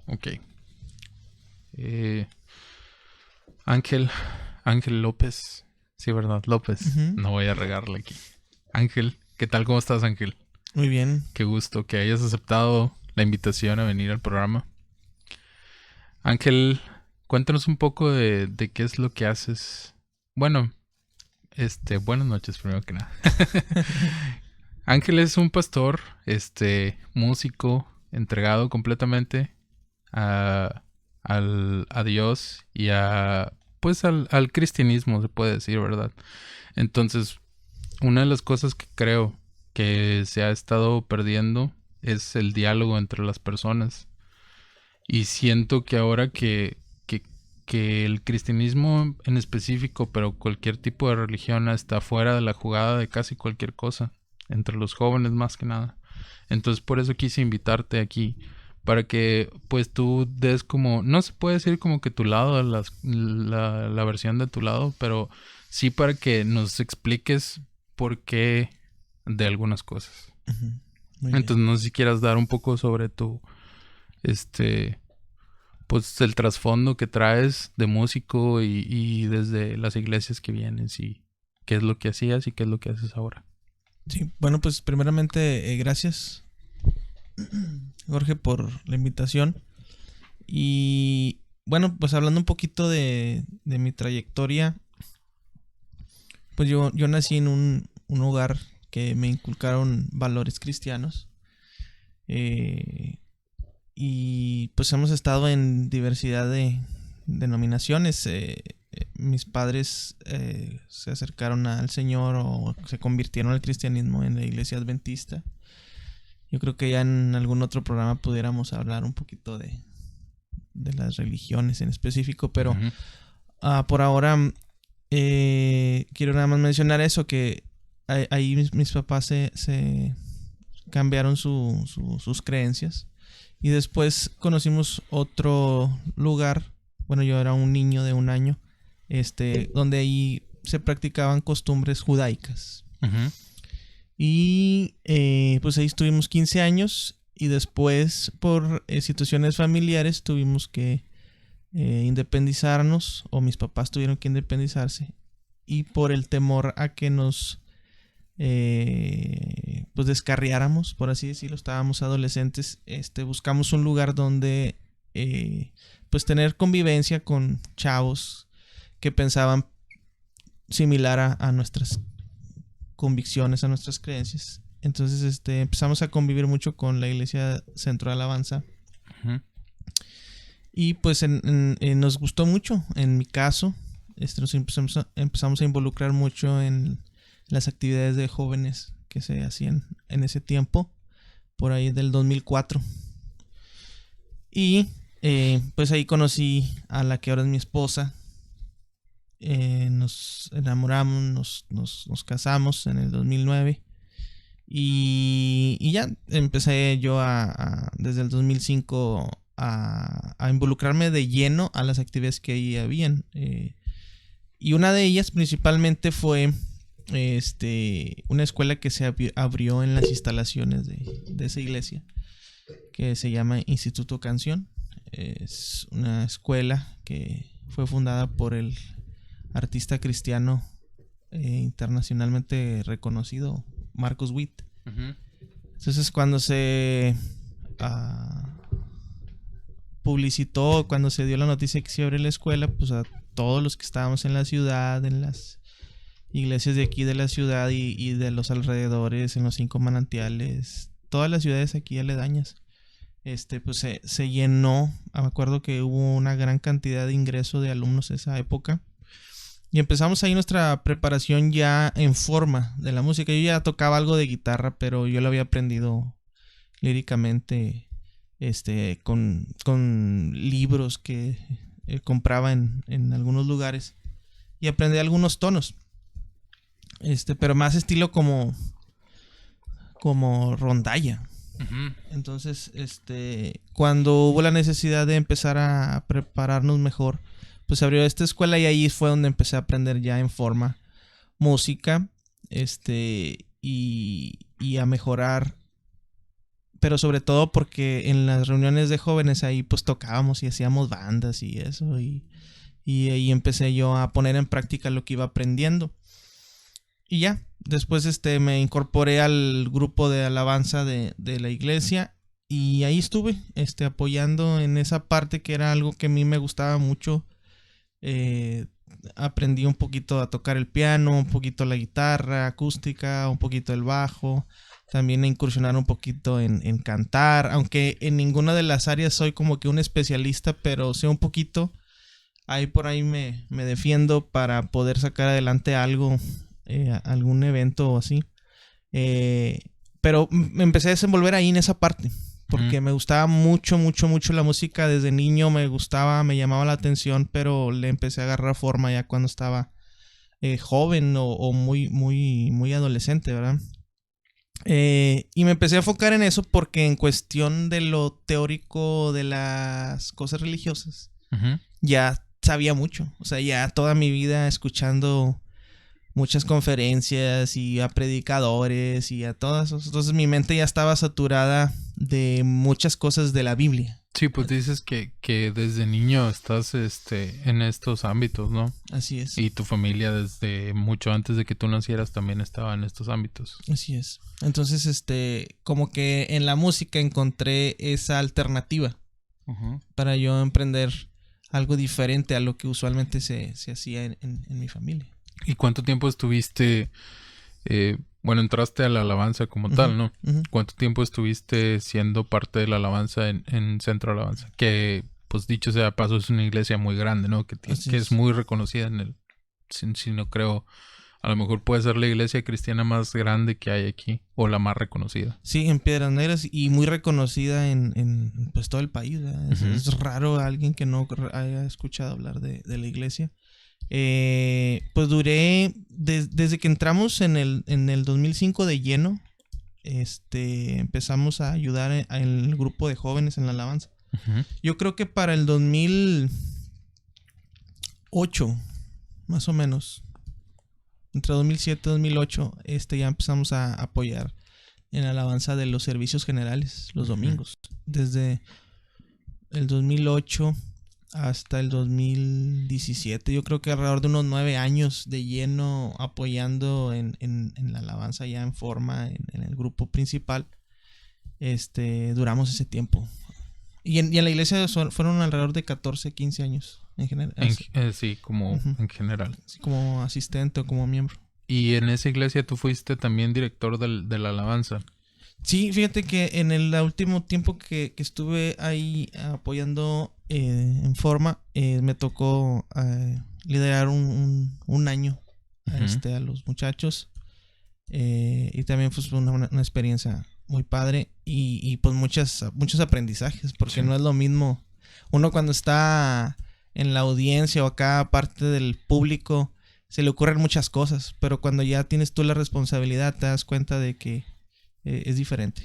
Ok. Eh, Ángel, Ángel López. Sí, ¿verdad? López. Ujú. No voy a regarle aquí. Ángel, ¿qué tal? ¿Cómo estás, Ángel? Muy bien. Qué gusto que hayas aceptado la invitación a venir al programa. Ángel, cuéntanos un poco de qué es lo que haces. Bueno, buenas noches primero que nada. Ángel es un pastor, músico, entregado completamente a, a Dios y pues al cristianismo, se puede decir, ¿verdad? Entonces, una de las cosas que creo que se ha estado perdiendo es el diálogo entre las personas. Y siento que ahora que el cristianismo en específico, pero cualquier tipo de religión, está fuera de la jugada de casi cualquier cosa, entre los jóvenes más que nada. Entonces por eso quise invitarte aquí, para que pues tú des como, no se puede decir como que tu lado, la versión de tu lado, pero sí para que nos expliques por qué de algunas cosas. Ujú. Muy bien. Entonces no sé si quieras dar un poco sobre tu, este, pues el trasfondo que traes de músico y desde las iglesias que vienes y qué es lo que hacías y qué es lo que haces ahora. Sí, bueno, pues primeramente, gracias, Jorge, por la invitación. Y bueno, pues hablando un poquito de mi trayectoria, pues yo nací en un hogar que me inculcaron valores cristianos. eh, y pues hemos estado en diversidad de denominaciones. Mis padres se acercaron al Señor o se convirtieron al cristianismo en la iglesia adventista. Yo creo que ya en algún otro programa pudiéramos hablar un poquito de las religiones en específico, pero Ujú. por ahora quiero nada más mencionar eso, que ahí mis papás se cambiaron sus creencias. Y después conocimos otro lugar, bueno, yo era un niño de 1 año, donde ahí se practicaban costumbres judaicas. Ujú. Y pues ahí estuvimos 15 años y después por situaciones familiares tuvimos que independizarnos, o mis papás tuvieron que independizarse, y por el temor a que nos pues descarriáramos, por así decirlo, estábamos adolescentes, buscamos un lugar donde pues tener convivencia con chavos que pensaban similar a nuestras convicciones, a nuestras creencias. Entonces empezamos a convivir mucho con la iglesia Centro de Alabanza. Ujú. Y pues nos gustó mucho. En mi caso, nos empezamos a involucrar mucho en las actividades de jóvenes que se hacían en ese tiempo, por ahí del 2004. Y pues ahí conocí a la que ahora es mi esposa. Nos enamoramos, nos casamos en el 2009. Y ya empecé yo desde el 2005 a involucrarme de lleno a las actividades que ahí habían. Y una de ellas principalmente fue una escuela que se abrió en las instalaciones de esa iglesia, que se llama Instituto Canción. Es una escuela que fue fundada por el artista cristiano internacionalmente reconocido Marcos Witt. Ujú. Entonces cuando se uh, publicitó, cuando se dio la noticia que se abre la escuela, pues a todos los que estábamos en la ciudad, en las iglesias de aquí de la ciudad y de los alrededores, en los 5 manantiales, todas las ciudades aquí aledañas, pues se llenó. Me acuerdo que hubo una gran cantidad de ingreso de alumnos esa época. Y empezamos ahí nuestra preparación ya en forma de la música. Yo ya tocaba algo de guitarra, pero yo lo había aprendido líricamente, con libros que compraba en algunos lugares. Y aprendí algunos tonos. Pero más estilo como rondalla. Ujú. Entonces, cuando hubo la necesidad de empezar a prepararnos mejor, pues se abrió esta escuela y ahí fue donde empecé a aprender ya en forma música, y a mejorar pero sobre todo porque en las reuniones de jóvenes ahí pues tocábamos y hacíamos bandas y eso, y ahí empecé yo a poner en práctica lo que iba aprendiendo. Y ya, después me incorporé al grupo de alabanza de la iglesia y ahí estuve apoyando en esa parte que era algo que a mí me gustaba mucho. Aprendí un poquito a tocar el piano, un poquito la guitarra acústica, un poquito el bajo, también a incursionar un poquito en cantar, aunque en ninguna de las áreas soy como que un especialista, pero sé un poquito. Ahí por ahí me defiendo para poder sacar adelante algo, algún evento o así. Pero me empecé a desenvolver ahí en esa parte, porque me gustaba mucho, mucho, mucho la música. Desde niño me gustaba, me llamaba la atención, pero le empecé a agarrar forma ya cuando estaba joven o muy, muy, muy adolescente, ¿verdad? Y me empecé a enfocar en eso porque en cuestión de lo teórico de las cosas religiosas, ya sabía mucho. O sea, ya toda mi vida escuchando muchas conferencias y a predicadores y a todas. Entonces mi mente ya estaba saturada de muchas cosas de la Biblia. Sí, pues dices que desde niño estás en estos ámbitos, ¿no? Así es. Y tu familia desde mucho antes de que tú nacieras también estaba en estos ámbitos. Así es. Entonces, como que en la música encontré esa alternativa para yo emprender algo diferente a lo que usualmente se hacía en mi familia. ¿Y cuánto tiempo estuviste, bueno, entraste a la alabanza como tal, ¿no? ¿Cuánto tiempo estuviste siendo parte de la alabanza en Centro Alabanza? Que, pues dicho sea de paso, es una iglesia muy grande, ¿no? Que es muy reconocida en el, si no creo, a lo mejor puede ser la iglesia cristiana más grande que hay aquí, o la más reconocida. Sí, en Piedras Negras, y muy reconocida en pues todo el país, ¿verdad? Es raro alguien que no haya escuchado hablar de la iglesia. Pues duré desde que entramos en el 2005 de lleno. Empezamos a ayudar en el grupo de jóvenes en la alabanza. Yo creo que para el 2008, más o menos, entre 2007 y 2008, ya empezamos a apoyar en la alabanza de los servicios generales los domingos. Desde el 2008 hasta el 2017, yo creo que alrededor de unos 9 años de lleno apoyando en la alabanza ya en forma, en el grupo principal. Duramos ese tiempo. Y en la iglesia fueron alrededor de 14, 15 años en general. Sí, como en general. Sí, como asistente o como miembro. ¿Y en esa iglesia tú fuiste también director de la alabanza? Sí, fíjate que en el último tiempo que estuve ahí apoyando en forma, me tocó liderar un año a los muchachos. Y también fue una experiencia muy padre y pues muchos aprendizajes, porque no es lo mismo uno cuando está en la audiencia o acá parte del público, se le ocurren muchas cosas, pero cuando ya tienes tú la responsabilidad te das cuenta de que es diferente.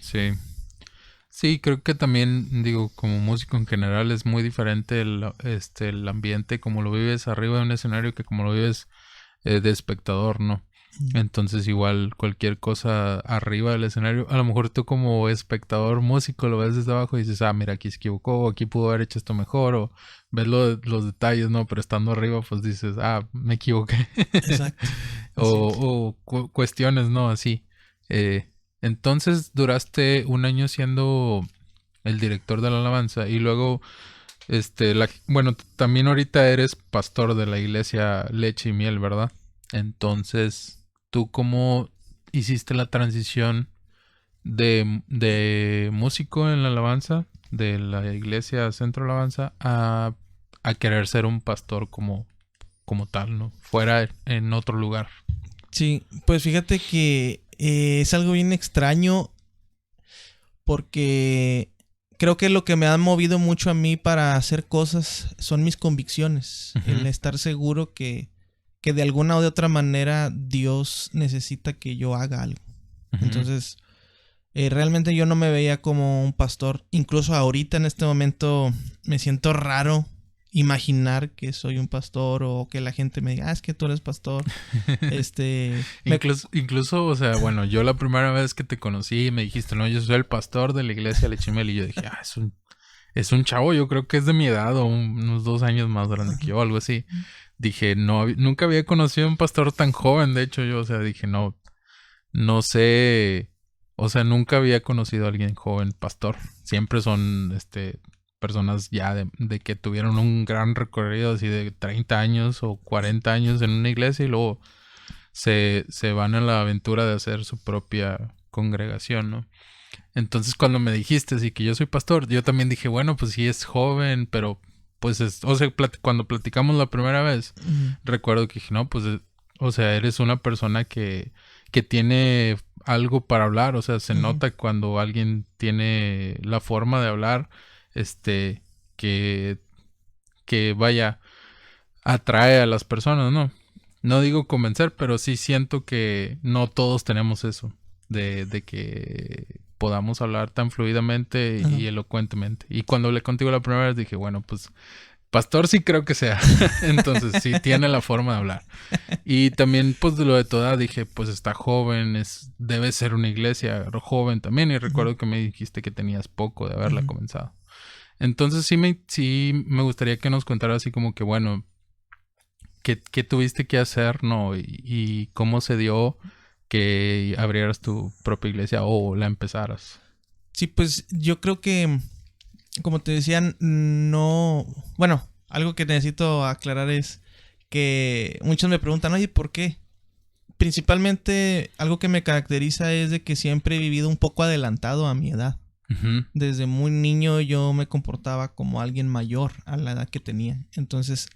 Sí, creo que también, digo, como músico en general es muy diferente el ambiente, como lo vives arriba de un escenario que como lo vives de espectador, ¿no? Entonces igual cualquier cosa arriba del escenario, a lo mejor tú como espectador músico lo ves desde abajo y dices, mira, aquí se equivocó, aquí pudo haber hecho esto mejor, o ves los detalles, ¿no? Pero estando arriba pues dices, me equivoqué. Exacto. o cuestiones, ¿no? Así. Entonces duraste un año siendo el director de la alabanza y luego, bueno, también ahorita eres pastor de la iglesia Leche y Miel, ¿verdad? Entonces, ¿tú cómo hiciste la transición de músico en la alabanza, de la iglesia Centro Alabanza, a querer ser un pastor como tal, ¿no? Fuera en otro lugar. Sí, pues fíjate que es algo bien extraño porque creo que lo que me ha movido mucho a mí para hacer cosas son mis convicciones. El estar seguro que de alguna o de otra manera Dios necesita que yo haga algo. Entonces, realmente yo no me veía como un pastor. Incluso ahorita en este momento me siento raro imaginar que soy un pastor o que la gente me diga, es que tú eres pastor. Incluso, o sea, bueno, yo la primera vez que te conocí me dijiste, no, yo soy el pastor de la iglesia Lechimel, y yo dije, es un chavo, yo creo que es de mi edad o unos 2 años más grande que yo, algo así. Dije, no, nunca había conocido a un pastor tan joven, de hecho yo, o sea, dije, no sé, o sea, nunca había conocido a alguien joven pastor. Siempre son, personas ya de que tuvieron un gran recorrido así de 30 años o 40 años en una iglesia y luego se van a la aventura de hacer su propia congregación, ¿no? Entonces cuando me dijiste así que yo soy pastor, yo también dije, bueno, pues sí es joven, pero pues o sea, cuando platicamos la primera vez, recuerdo que dije, no, pues, o sea, eres una persona que tiene algo para hablar, o sea, se nota cuando alguien tiene la forma de hablar, que, que vaya, atrae a las personas, ¿no? No digo convencer, pero sí siento que no todos tenemos eso, de que podamos hablar tan fluidamente y elocuentemente. Y cuando hablé contigo la primera vez dije, bueno, pues pastor sí creo que sea. Entonces sí tiene la forma de hablar. Y también pues de lo de toda dije, pues está joven, debe ser una iglesia joven también. Y recuerdo que me dijiste que tenías poco de haberla comenzado. Entonces sí me gustaría que nos contaras así como que bueno, ¿qué tuviste que hacer, no? Y cómo se dio que abrieras tu propia iglesia o la empezaras. Sí, pues yo creo que, como te decían, no... Bueno, algo que necesito aclarar es que muchos me preguntan, oye, ¿por qué? Principalmente algo que me caracteriza es de que siempre he vivido un poco adelantado a mi edad. Desde muy niño yo me comportaba como alguien mayor a la edad que tenía. Entonces,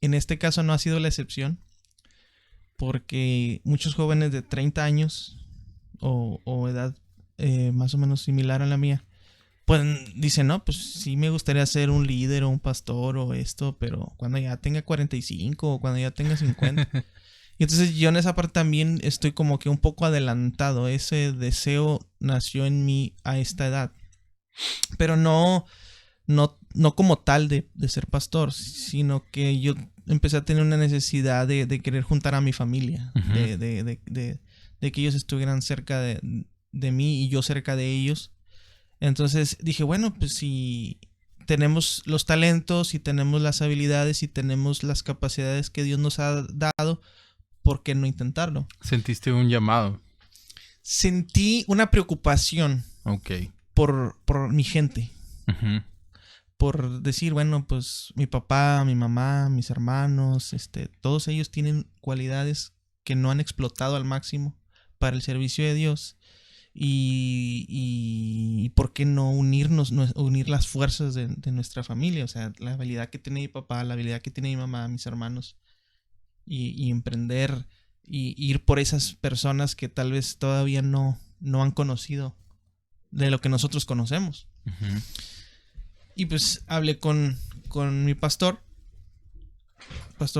en este caso no ha sido la excepción, porque muchos jóvenes de 30 años o edad más o menos similar a la mía, pues dicen, no, pues sí me gustaría ser un líder o un pastor o esto, pero cuando ya tenga 45 o cuando ya tenga 50. Y entonces yo en esa parte también estoy como que un poco adelantado. Ese deseo nació en mí a esta edad. Pero no como tal de ser pastor, sino que yo empecé a tener una necesidad de querer juntar a mi familia, de que ellos estuvieran cerca de mí y yo cerca de ellos. Entonces dije, bueno, pues si tenemos los talentos y tenemos las habilidades y tenemos las capacidades que Dios nos ha dado, ¿por qué no intentarlo? ¿Sentiste un llamado? Sentí una preocupación por mi gente. Por decir, bueno, pues mi papá, mi mamá, mis hermanos, todos ellos tienen cualidades que no han explotado al máximo para el servicio de Dios. Y ¿por qué no unir las fuerzas de nuestra familia? O sea, la habilidad que tiene mi papá, la habilidad que tiene mi mamá, mis hermanos, y emprender y ir por esas personas que tal vez todavía no han conocido de lo que nosotros conocemos. Y pues hablé con mi pastor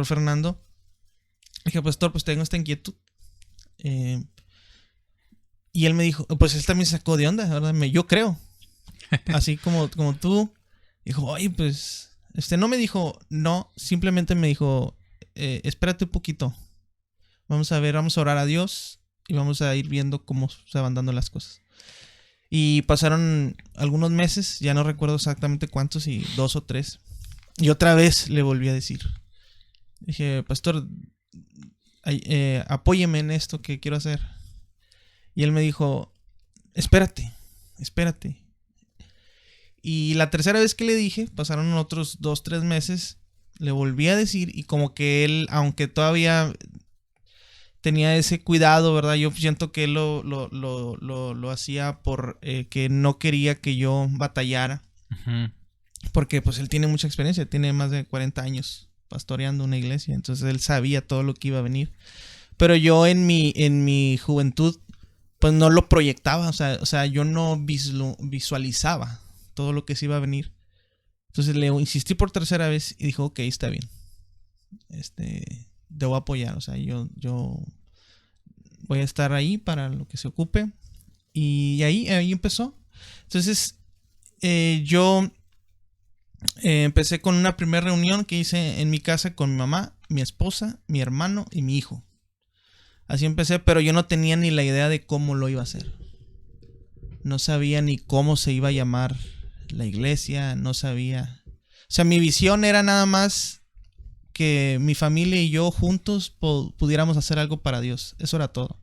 Fernando. Dije, pastor, pues tengo esta inquietud. Y él me dijo, pues él también se sacó de onda, ¿verdad? Yo creo. Así como tú. Dijo, oye, pues, no me dijo, no, simplemente me dijo, espérate un poquito. Vamos a orar a Dios y vamos a ir viendo cómo se van dando las cosas. Y pasaron algunos meses, ya no recuerdo exactamente cuántos, y 2 o 3. Y otra vez le volví a decir. Dije, pastor, apóyeme en esto que quiero hacer. Y él me dijo, espérate. Y la tercera vez que le dije, pasaron otros 2, 3 meses, le volví a decir, y como que él, aunque todavía tenía ese cuidado, ¿verdad? Yo siento que él lo hacía por que no quería que yo batallara. Porque pues él tiene mucha experiencia, tiene más de 40 años pastoreando una iglesia, entonces él sabía todo lo que iba a venir. Pero yo en mi juventud pues no lo proyectaba, o sea, yo no visualizaba todo lo que se iba a venir. Entonces le insistí por tercera vez y dijo, ok, está bien. Te voy a apoyar, o sea, yo voy a estar ahí para lo que se ocupe. Y ahí empezó. Entonces, yo Empecé con una primera reunión que hice en mi casa con mi mamá, mi esposa, mi hermano y mi hijo. Así empecé, pero yo no tenía ni la idea de cómo lo iba a hacer. No sabía ni cómo se iba a llamar la iglesia, no sabía. O sea, mi visión era nada más que mi familia y yo juntos pudiéramos hacer algo para Dios. Eso era todo.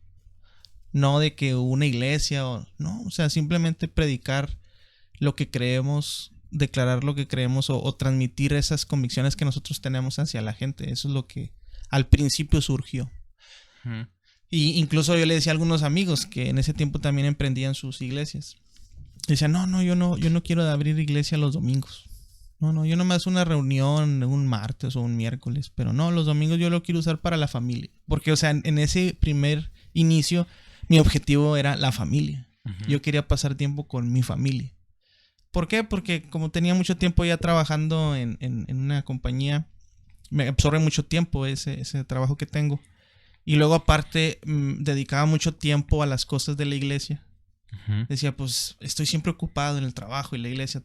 No de que una iglesia o sea, simplemente predicar lo que creemos, declarar lo que creemos o transmitir esas convicciones que nosotros tenemos hacia la gente. Eso es lo que al principio surgió. Uh-huh. Y incluso yo le decía a algunos amigos que en ese tiempo también emprendían sus iglesias. Decían, yo no quiero abrir iglesia los domingos. No, yo nomás una reunión un martes o un miércoles, pero no, los domingos yo lo quiero usar para la familia. Porque, o sea, en ese primer inicio, mi objetivo era la familia. Uh-huh. Yo quería pasar tiempo con mi familia. ¿Por qué? Porque como tenía mucho tiempo ya trabajando en una compañía, me absorbe mucho tiempo ese trabajo que tengo. Y luego aparte dedicaba mucho tiempo a las cosas de la iglesia. Uh-huh. Decía, pues estoy siempre ocupado en el trabajo y la iglesia,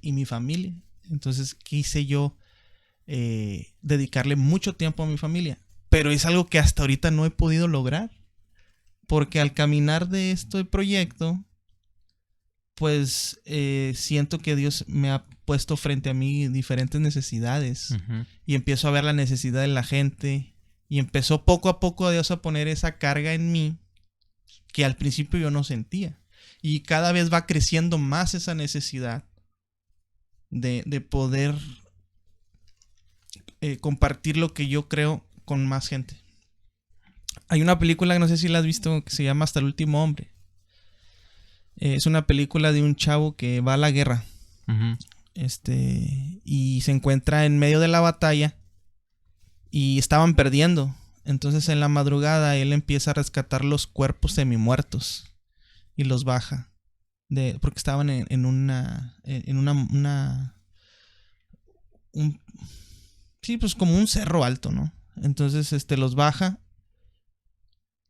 y mi familia. Entonces quise yo dedicarle mucho tiempo a mi familia. Pero es algo que hasta ahorita no he podido lograr. Porque al caminar de este proyecto, pues siento que Dios me ha puesto frente a mí diferentes necesidades. Uh-huh. Y empiezo a ver la necesidad de la gente. Y empezó poco a poco a Dios a poner esa carga en mí que al principio yo no sentía. Y cada vez va creciendo más esa necesidad de poder compartir lo que yo creo con más gente. Hay una película que no sé si la has visto que se llama Hasta el último hombre. Es una película de un chavo que va a la guerra. Uh-huh. Y se encuentra en medio de la batalla y estaban perdiendo. Entonces en la madrugada él empieza a rescatar los cuerpos semimuertos y los baja. Porque estaban sí, pues como un cerro alto, ¿no? Entonces los baja.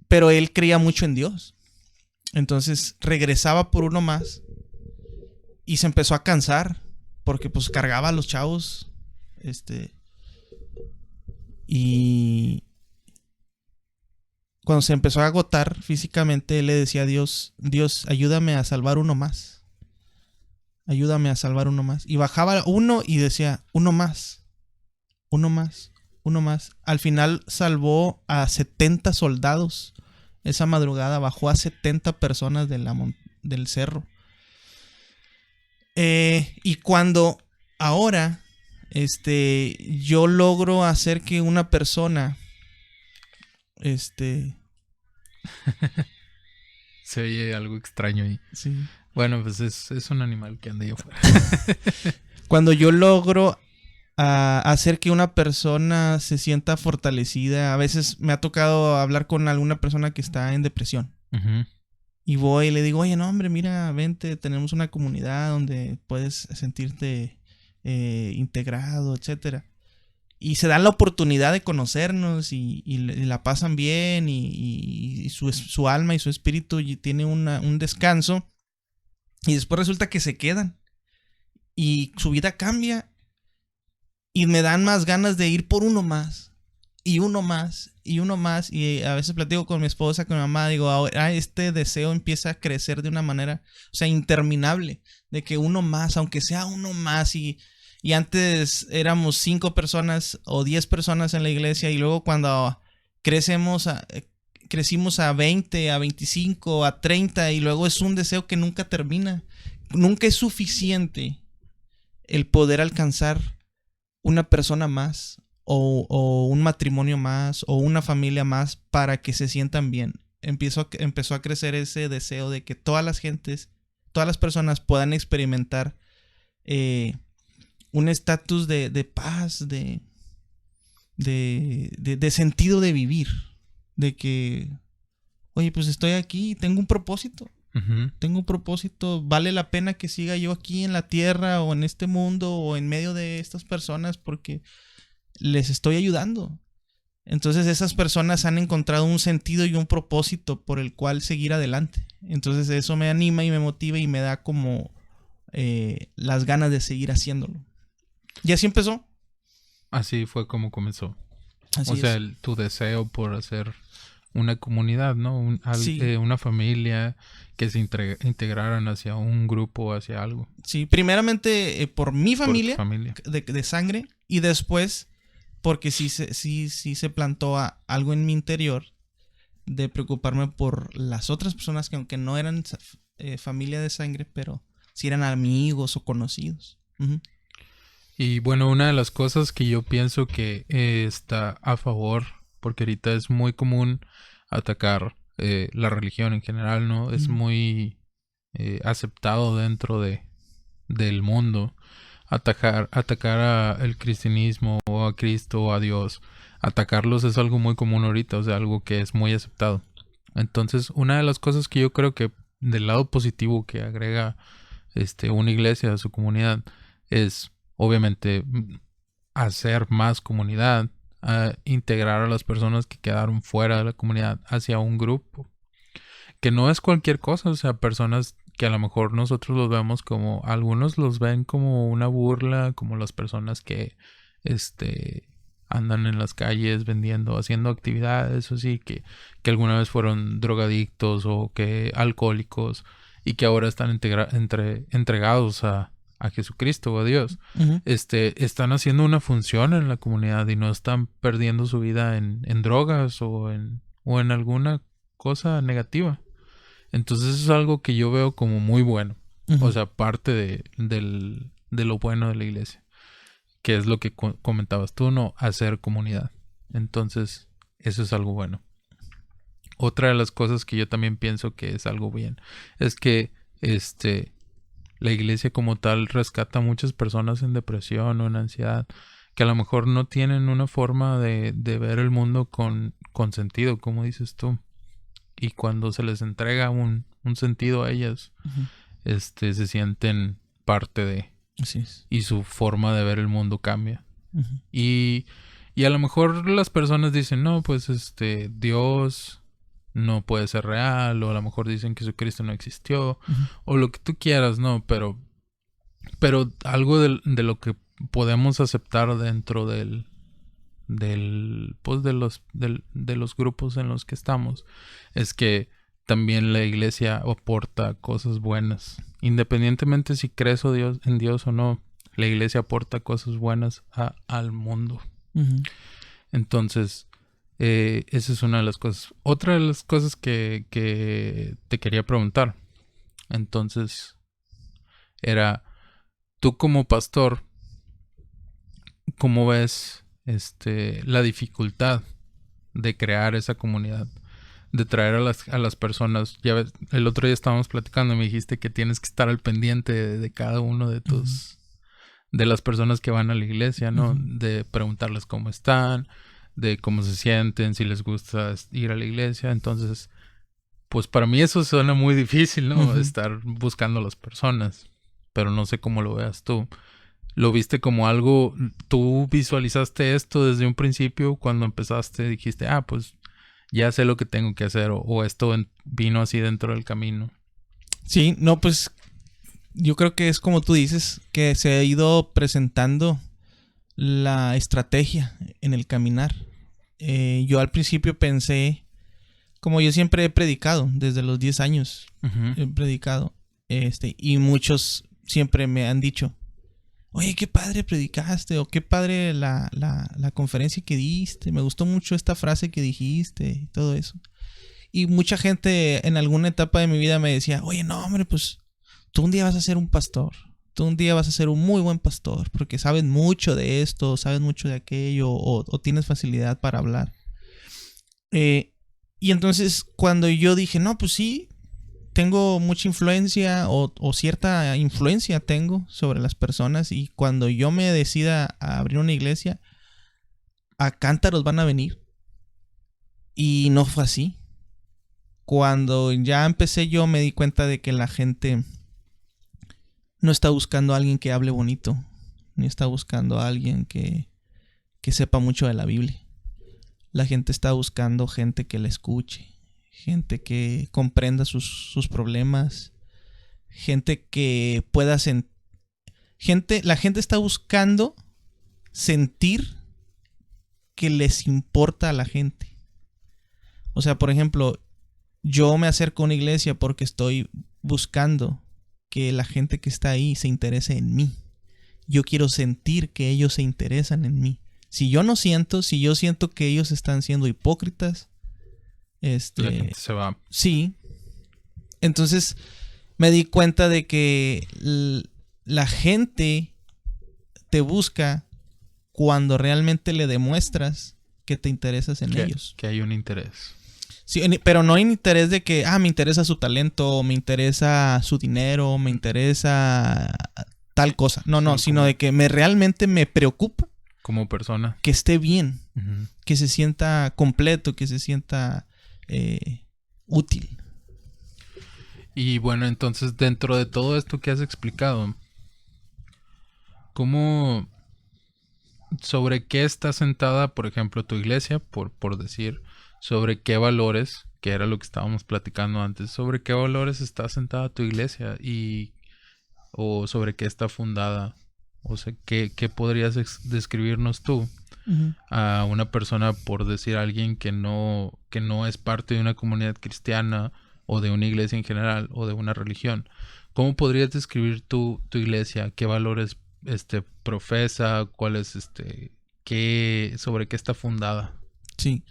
Pero él creía mucho en Dios. Entonces regresaba por uno más y se empezó a cansar porque pues cargaba a los chavos. Y cuando se empezó a agotar físicamente, él le decía a Dios, ayúdame a salvar uno más. Ayúdame a salvar uno más. Y bajaba uno y decía, uno más. Al final salvó a 70 soldados. Esa madrugada bajó a 70 personas del cerro. Y cuando ahora yo logro hacer que una persona se oye algo extraño ahí. Sí. Bueno, pues es un animal que anda ahí afuera. Cuando yo logro hacer que una persona se sienta fortalecida, a veces me ha tocado hablar con alguna persona que está en depresión. Uh-huh. Y voy y le digo, oye, no, hombre, mira, vente, tenemos una comunidad donde puedes sentirte integrado, etcétera. Y se dan la oportunidad de conocernos y la pasan bien y su alma y su espíritu tiene un descanso. Y después resulta que se quedan. Y su vida cambia. Y me dan más ganas de ir por uno más. Y uno más. Y uno más. Y a veces platico con mi esposa, con mi mamá. Digo, ahora este deseo empieza a crecer de una manera, o sea, interminable. De que uno más, aunque sea uno más. Y antes éramos 5 personas o 10 personas en la iglesia. Y luego cuando crecimos a 20, a 25, a 30. Y luego es un deseo que nunca termina. Nunca es suficiente el poder alcanzar una persona más o un matrimonio más o una familia más para que se sientan bien. Empezó a crecer ese deseo de que todas las personas puedan experimentar un estatus de paz, de sentido de vivir. De que, oye, pues estoy aquí y tengo un propósito. Uh-huh. Tengo un propósito, vale la pena que siga yo aquí en la tierra o en este mundo o en medio de estas personas porque les estoy ayudando. Entonces esas personas han encontrado un sentido y un propósito por el cual seguir adelante. Entonces eso me anima y me motiva y me da como las ganas de seguir haciéndolo. Y así empezó. Así fue como comenzó. Así O sea, es. tu deseo por hacer una comunidad, ¿no? Sí, Una familia que se integraran hacia un grupo, hacia algo. sí. Primeramente por mi Por tu familia familia. de sangre y después porque sí se plantó algo en mi interior de preocuparme por las otras personas que aunque no eran familia de sangre, pero sí eran amigos o conocidos. Ujú. Y bueno, una de las cosas que yo pienso que está a favor, porque ahorita es muy común atacar la religión en general, ¿no? Es Ujú. muy aceptado dentro del mundo atacar al cristianismo o a Cristo o a Dios. Atacarlos es algo muy común ahorita, o sea, algo que es muy aceptado. Entonces, una de las cosas que yo creo que del lado positivo que agrega una iglesia a su comunidad es obviamente hacer más comunidad, a integrar a las personas que quedaron fuera de la comunidad hacia un grupo, que no es cualquier cosa, o sea, personas que a lo mejor nosotros los vemos como, algunos los ven como una burla, como las personas que, andan en las calles vendiendo, haciendo actividades, así, que alguna vez fueron drogadictos o que alcohólicos y que ahora están entregados a Jesucristo o a Dios. Ujú. Están haciendo una función en la comunidad y no están perdiendo su vida en drogas o en alguna cosa negativa. Entonces eso es algo que yo veo como muy bueno. O Ujú. sea, parte de lo bueno de la iglesia. Que es lo que comentabas tú, ¿no? Hacer comunidad. Entonces, eso es algo bueno. Otra de las cosas que yo también pienso que es algo bien es que la iglesia como tal rescata a muchas personas en depresión o en ansiedad que a lo mejor no tienen una forma de ver el mundo con sentido, como dices tú. Y cuando se les entrega un sentido a ellas, Ujú. se sienten parte de, Así es. y su forma de ver el mundo cambia. Ujú. Y, y a lo mejor las personas dicen, no, pues Dios no puede ser real, o a lo mejor dicen que Jesucristo no existió, Ujú. o lo que tú quieras, no, pero algo de lo que podemos aceptar dentro pues de los grupos en los que estamos es que también la iglesia aporta cosas buenas, independientemente si crees en Dios o no. La iglesia aporta cosas buenas al mundo. Ujú. Entonces, esa es una de las cosas. Otra de las cosas que te quería preguntar, entonces, era, tú como pastor, ¿cómo ves la dificultad de crear esa comunidad? De traer a las personas. Ya ves, el otro día estábamos platicando y me dijiste que tienes que estar al pendiente de cada uno de Ujú. de las personas que van a la iglesia, ¿no? Ujú. De preguntarles cómo están, de cómo se sienten, si les gusta ir a la iglesia. Entonces, pues para mí eso suena muy difícil, ¿no? Ujú. Estar buscando a las personas. Pero no sé cómo lo veas tú. ¿Lo viste como algo, tú visualizaste esto desde un principio cuando empezaste, dijiste, ah, pues ya sé lo que tengo que hacer o esto vino así dentro del camino? Sí, no, pues yo creo que es como tú dices, que se ha ido presentando la estrategia en el caminar. Yo al principio pensé, como yo siempre he predicado, desde los 10 años Ujú. he predicado, y muchos siempre me han dicho, oye, qué padre predicaste, o qué padre la conferencia que diste, me gustó mucho esta frase que dijiste, y todo eso. Y mucha gente en alguna etapa de mi vida me decía, oye, no, hombre, pues tú un día vas a ser un pastor. Tú un día vas a ser un muy buen pastor porque sabes mucho de esto, sabes mucho de aquello o tienes facilidad para hablar. Y entonces cuando yo dije, no, pues sí, tengo mucha influencia o cierta influencia tengo sobre las personas y cuando yo me decida a abrir una iglesia, a cántaros van a venir. Y no fue así. Cuando ya empecé yo me di cuenta de que la gente no está buscando a alguien que hable bonito, ni está buscando a alguien que sepa mucho de la Biblia. La gente está buscando gente que la escuche, gente que comprenda sus problemas, gente que pueda La gente está buscando sentir que les importa a la gente. O sea, por ejemplo, yo me acerco a una iglesia porque estoy buscando que la gente que está ahí se interese en mí. Yo quiero sentir que ellos se interesan en mí. Si yo siento que ellos están siendo hipócritas, La gente se va. Sí. Entonces me di cuenta de que la gente te busca cuando realmente le demuestras que te interesas en ellos. Que hay un interés. Sí, pero no hay interés de que, me interesa su talento, me interesa su dinero, me interesa tal cosa. No, sino de que realmente me preocupa. Como persona. Que esté bien, que se sienta completo, que se sienta útil. Y bueno, entonces dentro de todo esto que has explicado, ¿cómo, sobre qué está sentada, por ejemplo, tu iglesia, por decir, sobre qué valores, que era lo que estábamos platicando antes, sobre qué valores está sentada tu iglesia o sobre qué está fundada? O sea, ¿qué podrías describirnos tú a una persona, por decir a alguien que no es parte de una comunidad cristiana o de una iglesia en general o de una religión? ¿Cómo podrías describir tu iglesia? ¿Qué valores profesa? ¿Cuál es sobre qué está fundada? Sí.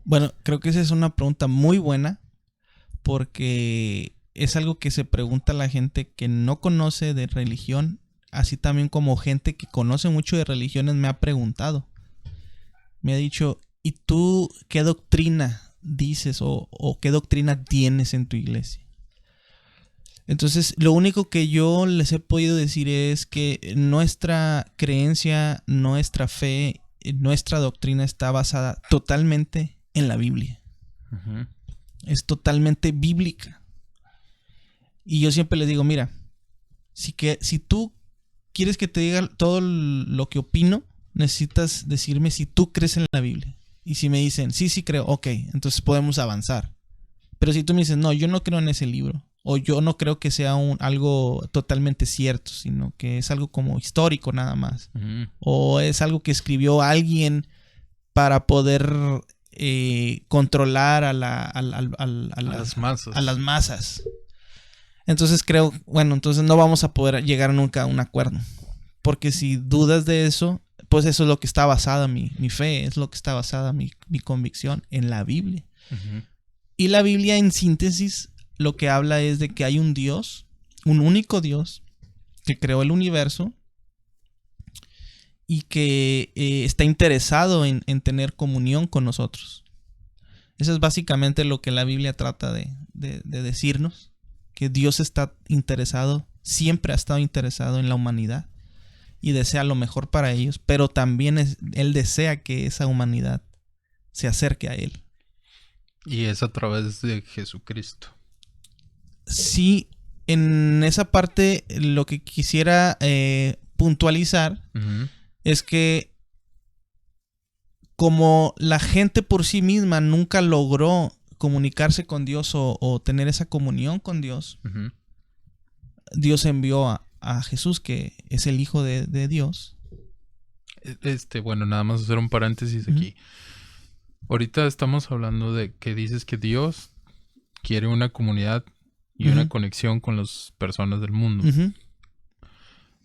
Bueno, creo que esa es una pregunta muy buena porque es algo que se pregunta a la gente que no conoce de religión, así también como gente que conoce mucho de religiones me ha preguntado. Me ha dicho, ¿y tú qué doctrina dices o qué doctrina tienes en tu iglesia? Entonces, lo único que yo les he podido decir es que nuestra creencia, nuestra fe, nuestra doctrina está basada totalmente en la Biblia. Uh-huh. Es totalmente bíblica. Y yo siempre les digo, mira, si tú quieres que te diga todo lo que opino, necesitas decirme si tú crees en la Biblia. Y si me dicen, sí creo, ok, entonces podemos avanzar. Pero si tú me dices, no, yo no creo en ese libro, o yo no creo que sea algo totalmente cierto, sino que es algo como histórico nada más, o es algo que escribió alguien para poder controlar a las masas. Entonces creo, entonces no vamos a poder llegar nunca a un acuerdo. Porque si dudas de eso, pues eso es lo que está basada mi fe, es lo que está basada mi convicción en la Biblia. Uh-huh. Y la Biblia, en síntesis, lo que habla es de que hay un Dios, un único Dios, que creó el universo y que está interesado en tener comunión con nosotros. Eso es básicamente lo que la Biblia trata de decirnos, que Dios está interesado, siempre ha estado interesado en la humanidad y desea lo mejor para ellos, pero también Él desea que esa humanidad se acerque a Él. Y es a través de Jesucristo. Sí, en esa parte lo que quisiera puntualizar es que como la gente por sí misma nunca logró comunicarse con Dios o tener esa comunión con Dios, Dios envió a Jesús, que es el Hijo de Dios. Bueno, nada más hacer un paréntesis aquí. Ahorita estamos hablando de que dices que Dios quiere una comunidad y una conexión con las personas del mundo.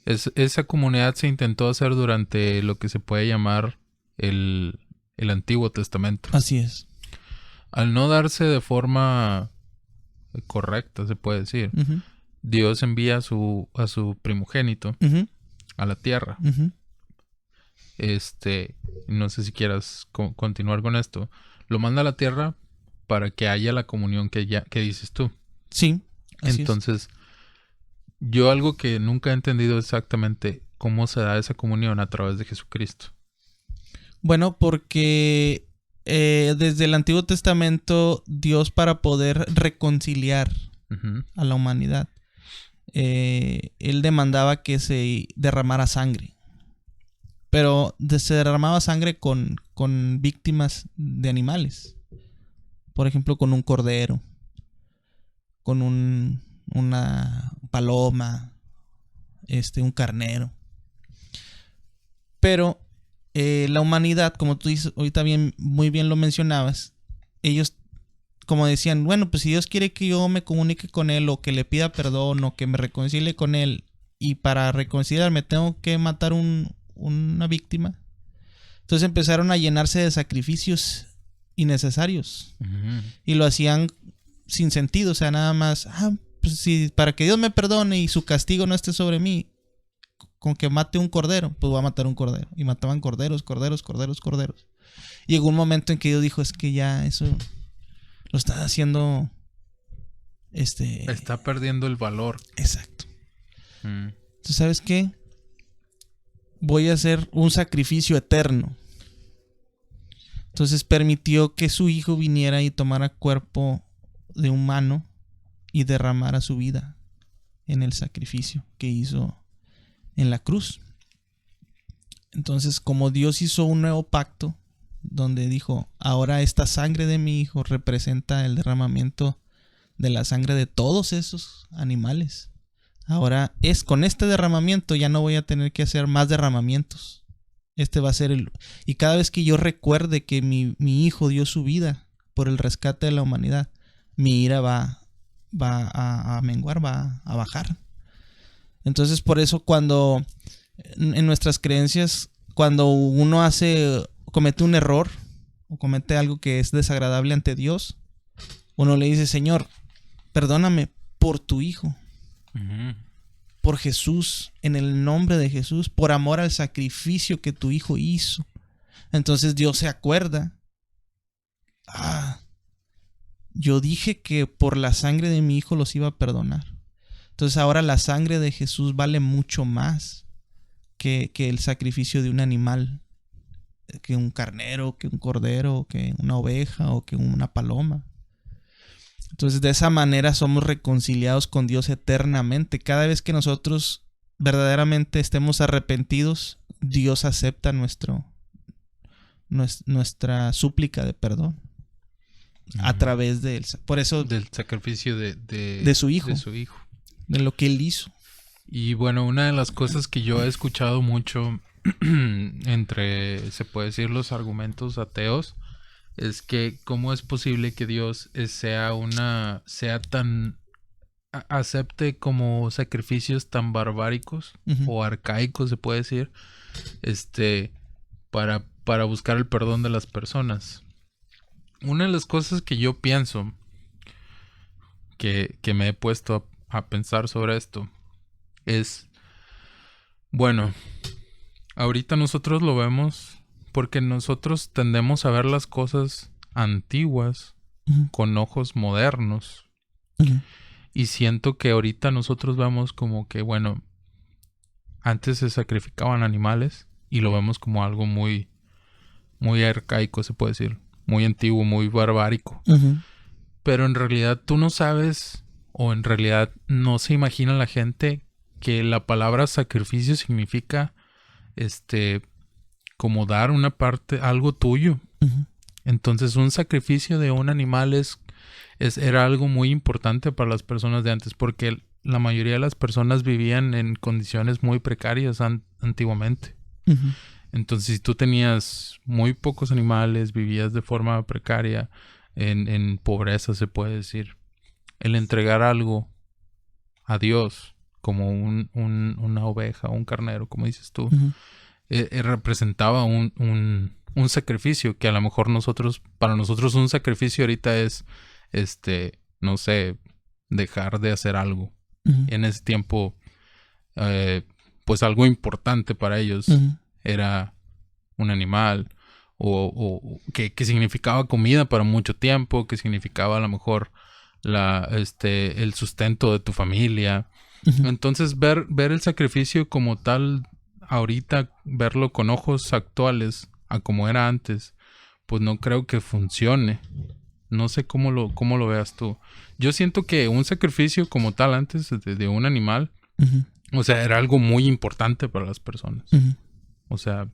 Esa comunidad se intentó hacer durante lo que se puede llamar el Antiguo Testamento. Así es. Al no darse de forma correcta, se puede decir, Dios envía a su primogénito a la tierra. No sé si quieras continuar con esto. Lo manda a la tierra para que haya la comunión que dices tú. Sí. Entonces, yo algo que nunca he entendido exactamente cómo se da esa comunión a través de Jesucristo. Bueno, porque desde el Antiguo Testamento, Dios, para poder reconciliar a la humanidad, Él demandaba que se derramara sangre. Pero se derramaba sangre con víctimas de animales. Por ejemplo, con un cordero, con una paloma, un carnero. Pero la humanidad, como tú dices, ahorita muy bien lo mencionabas, ellos como decían, bueno, pues si Dios quiere que yo me comunique con Él o que le pida perdón o que me reconcilie con Él y para reconciliarme tengo que matar una víctima. Entonces empezaron a llenarse de sacrificios innecesarios. Uh-huh. Y lo hacían sin sentido, o sea, nada más, pues si para que Dios me perdone y su castigo no esté sobre mí, con que mate un cordero, pues voy a matar un cordero. Y mataban corderos. Y llegó un momento en que Dios dijo, es que ya eso lo está haciendo, está perdiendo el valor. Exacto. Entonces, ¿sabes qué? Voy a hacer un sacrificio eterno. Entonces permitió que su hijo viniera y tomara cuerpo de humano y derramara su vida en el sacrificio que hizo en la cruz. Entonces, como Dios hizo un nuevo pacto donde dijo, ahora esta sangre de mi hijo representa el derramamiento de la sangre de todos esos animales. Ahora con este derramamiento ya no voy a tener que hacer más derramamientos. Este va a ser y cada vez que yo recuerde que mi hijo dio su vida por el rescate de la humanidad, mi ira va a menguar, va a bajar. Entonces, por eso cuando en nuestras creencias, cuando uno comete un error o comete algo que es desagradable ante Dios, uno le dice, Señor, perdóname por tu hijo. Uh-huh. Por Jesús, en el nombre de Jesús, por amor al sacrificio que tu hijo hizo. Entonces Dios se acuerda. Yo dije que por la sangre de mi hijo los iba a perdonar. Entonces ahora la sangre de Jesús vale mucho más que el sacrificio de un animal, que un carnero, que un cordero, que una oveja o que una paloma. Entonces de esa manera somos reconciliados con Dios eternamente. Cada vez que nosotros verdaderamente estemos arrepentidos, Dios acepta nuestra súplica de perdón. Uh-huh. A través de él. Por eso del sacrificio de su hijo. De su hijo. De lo que él hizo. Y bueno, una de las cosas que yo he escuchado mucho entre, se puede decir, los argumentos ateos, es que cómo es posible que Dios acepte como sacrificios tan barbáricos, uh-huh, o arcaicos, se puede decir, para buscar el perdón de las personas. Una de las cosas que yo pienso, que me he puesto a pensar sobre esto, es, bueno, ahorita nosotros lo vemos porque nosotros tendemos a ver las cosas antiguas, uh-huh, con ojos modernos. Uh-huh. Y siento que ahorita nosotros vemos como que, bueno, antes se sacrificaban animales y lo vemos como algo muy, muy arcaico, se puede decir. Muy antiguo, muy barbárico. Uh-huh. Pero en realidad tú no sabes, o en realidad no se imagina la gente que la palabra sacrificio significa como dar una parte, algo tuyo. Uh-huh. Entonces un sacrificio de un animal era algo muy importante para las personas de antes, porque la mayoría de las personas vivían en condiciones muy precarias antiguamente. Uh-huh. Entonces, si tú tenías muy pocos animales, vivías de forma precaria, en pobreza, se puede decir, el entregar algo a Dios, como una oveja, un carnero, como dices tú, uh-huh, representaba un sacrificio que a lo mejor para nosotros un sacrificio ahorita es, no sé, dejar de hacer algo. Uh-huh. En ese tiempo, pues algo importante para ellos, uh-huh, era un animal o que significaba comida para mucho tiempo, que significaba a lo mejor el sustento de tu familia. Uh-huh. Entonces ver el sacrificio como tal ahorita, verlo con ojos actuales a como era antes, pues no creo que funcione. No sé cómo lo veas tú. Yo siento que un sacrificio como tal antes de un animal, uh-huh, o sea, era algo muy importante para las personas. Uh-huh. O sea,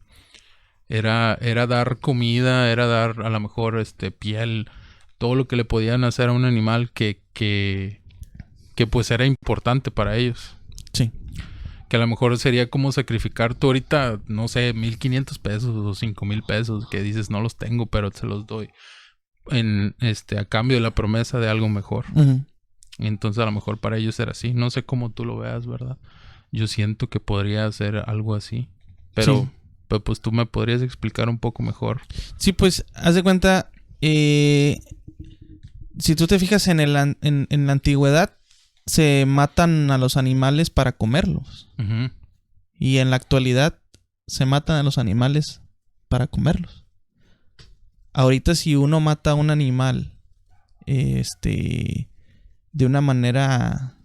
era dar comida, era dar a lo mejor piel, todo lo que le podían hacer a un animal que pues era importante para ellos. Sí. Que a lo mejor sería como sacrificar tú ahorita, no sé, 1,500 pesos o 5,000 pesos, que dices no los tengo, pero se los doy a cambio de la promesa de algo mejor. Uh-huh. Entonces a lo mejor para ellos era así. No sé cómo tú lo veas, ¿verdad? Yo siento que podría ser algo así. Pero pues tú me podrías explicar un poco mejor. Sí, pues haz de cuenta, si tú te fijas en la antigüedad, se matan a los animales para comerlos. Uh-huh. Y en la actualidad se matan a los animales para comerlos. Ahorita si uno mata a un animal de una manera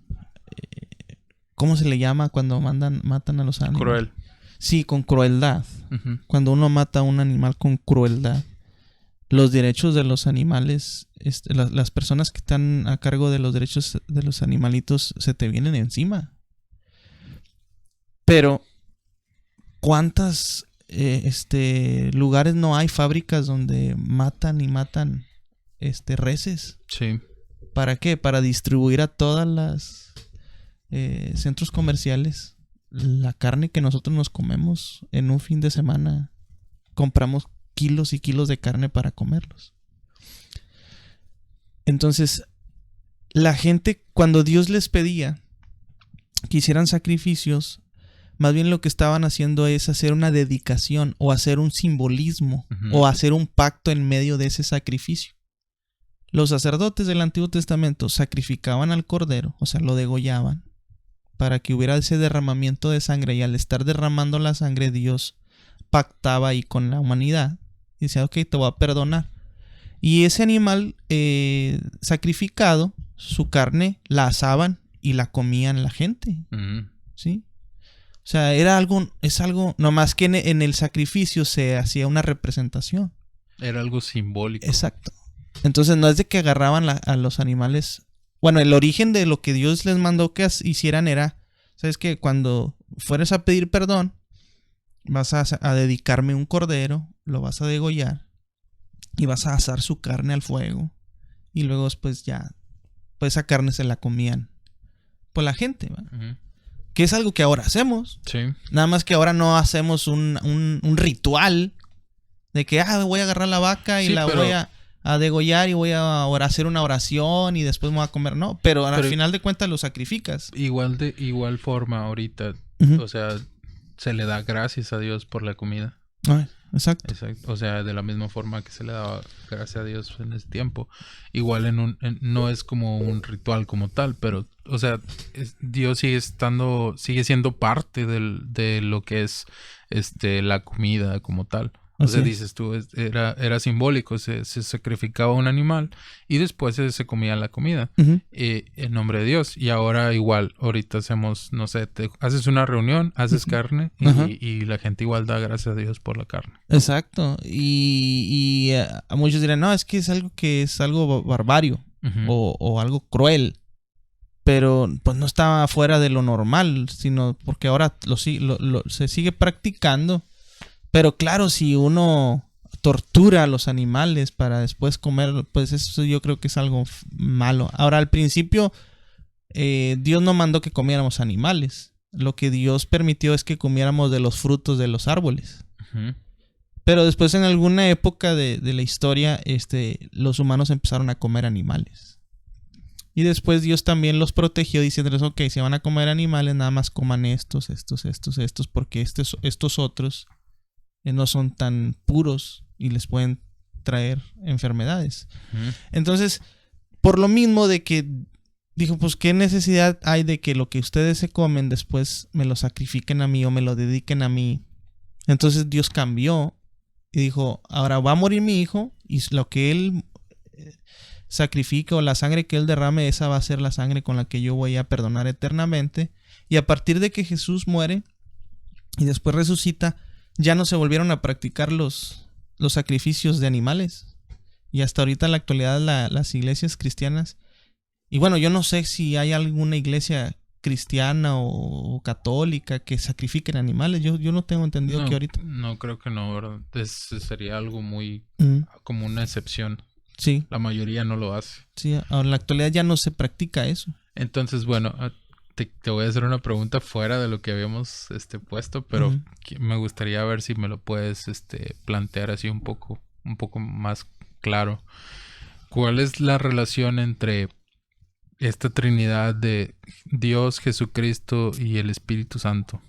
¿cómo se le llama cuando matan a los animales? Cruel. Sí, con crueldad. Uh-huh. Cuando uno mata a un animal con crueldad, los derechos de los animales, las personas que están a cargo de los derechos de los animalitos se te vienen encima. Pero ¿cuántas lugares no hay, fábricas donde matan reses? Sí. ¿Para qué? Para distribuir a todas las centros comerciales la carne que nosotros nos comemos en un fin de semana. Compramos kilos y kilos de carne para comerlos. Entonces, la gente, cuando Dios les pedía que hicieran sacrificios, más bien lo que estaban haciendo es hacer una dedicación o hacer un simbolismo o hacer un pacto en medio de ese sacrificio. Los sacerdotes del Antiguo Testamento sacrificaban al cordero, o sea, lo degollaban, para que hubiera ese derramamiento de sangre, y al estar derramando la sangre, Dios pactaba ahí con la humanidad y decía, ok, te voy a perdonar. Y ese animal sacrificado, su carne la asaban y la comían la gente. ¿Sí? O sea, es algo, nomás que en el sacrificio se hacía una representación. Era algo simbólico. Exacto. Entonces no es de que agarraban a los animales. Bueno, el origen de lo que Dios les mandó que hicieran era, ¿sabes qué? Cuando fueres a pedir perdón, vas a dedicarme un cordero, lo vas a degollar y vas a asar su carne al fuego. Y luego después ya, pues esa carne se la comían pues la gente, ¿verdad? Uh-huh. Que es algo que ahora hacemos. Sí. Nada más que ahora no hacemos un ritual de que voy a agarrar la vaca y voy a degollar y voy a hacer una oración y después me voy a comer. No, pero al final de cuentas lo sacrificas. Igual forma ahorita. Uh-huh. O sea, se le da gracias a Dios por la comida. Exacto. O sea, de la misma forma que se le daba gracias a Dios en ese tiempo. Igual no es como un ritual como tal, pero, o sea, Dios sigue siendo parte de lo que es la comida como tal. O sea, dices tú, era simbólico, se sacrificaba un animal y después se comía la comida en nombre de Dios. Y ahora igual, ahorita hacemos, no sé, haces una reunión, haces carne y la gente igual da gracias a Dios por la carne. Exacto. Y a muchos dirán, no, es que es algo barbario o algo cruel. Pero pues no está fuera de lo normal, sino porque ahora se sigue practicando. Pero claro, si uno tortura a los animales para después comer, pues eso yo creo que es algo malo. Ahora, al principio, Dios no mandó que comiéramos animales. Lo que Dios permitió es que comiéramos de los frutos de los árboles. Uh-huh. Pero después, en alguna época de la historia, los humanos empezaron a comer animales. Y después Dios también los protegió diciéndoles, ok, si van a comer animales, nada más coman estos, porque estos otros no son tan puros y les pueden traer enfermedades. Uh-huh. Entonces, por lo mismo de que dijo, pues qué necesidad hay de que lo que ustedes se comen después me lo sacrifiquen a mí o me lo dediquen a mí. Entonces Dios cambió y dijo, ahora va a morir mi hijo y lo que él sacrifique o la sangre que él derrame, esa va a ser la sangre con la que yo voy a perdonar eternamente. Y a partir de que Jesús muere y después resucita, ya no se volvieron a practicar los sacrificios de animales. Y hasta ahorita en la actualidad las iglesias cristianas, y bueno, yo no sé si hay alguna iglesia cristiana o católica que sacrifiquen animales. Yo no tengo entendido que ahorita. No, creo que no, ¿verdad? Sería algo muy como una excepción. Sí. La mayoría no lo hace. Sí, en la actualidad ya no se practica eso. Entonces, bueno, te voy a hacer una pregunta fuera de lo que habíamos puesto, pero me gustaría ver si me lo puedes plantear así un poco más claro. ¿Cuál es la relación entre esta Trinidad de Dios, Jesucristo y el Espíritu Santo?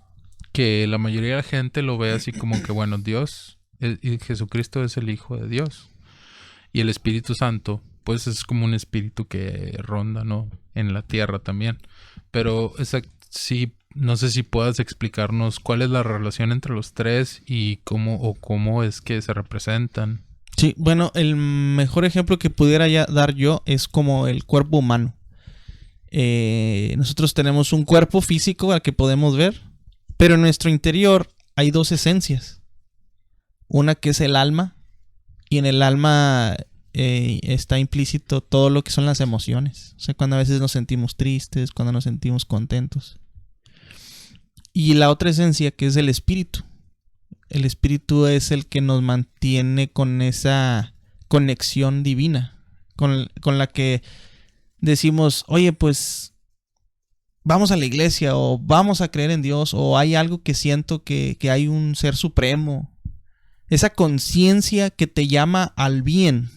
Que la mayoría de la gente lo ve así como que, bueno, Dios y Jesucristo es el Hijo de Dios. Y el Espíritu Santo, pues es como un espíritu que ronda, ¿no? En la tierra también. Pero sí, no sé si puedas explicarnos cuál es la relación entre los tres y cómo es que se representan. Sí, bueno, el mejor ejemplo que pudiera dar yo es como el cuerpo humano. Nosotros tenemos un cuerpo físico al que podemos ver, pero en nuestro interior hay dos esencias. Una que es el alma, y en el alma está implícito todo lo que son las emociones. O sea, cuando a veces nos sentimos tristes, cuando nos sentimos contentos. Y la otra esencia que es el espíritu. El espíritu es el que nos mantiene con esa conexión divina, con la que decimos, oye, pues vamos a la iglesia, o vamos a creer en Dios, o hay algo que siento que hay un ser supremo. Esa conciencia que te llama al bien,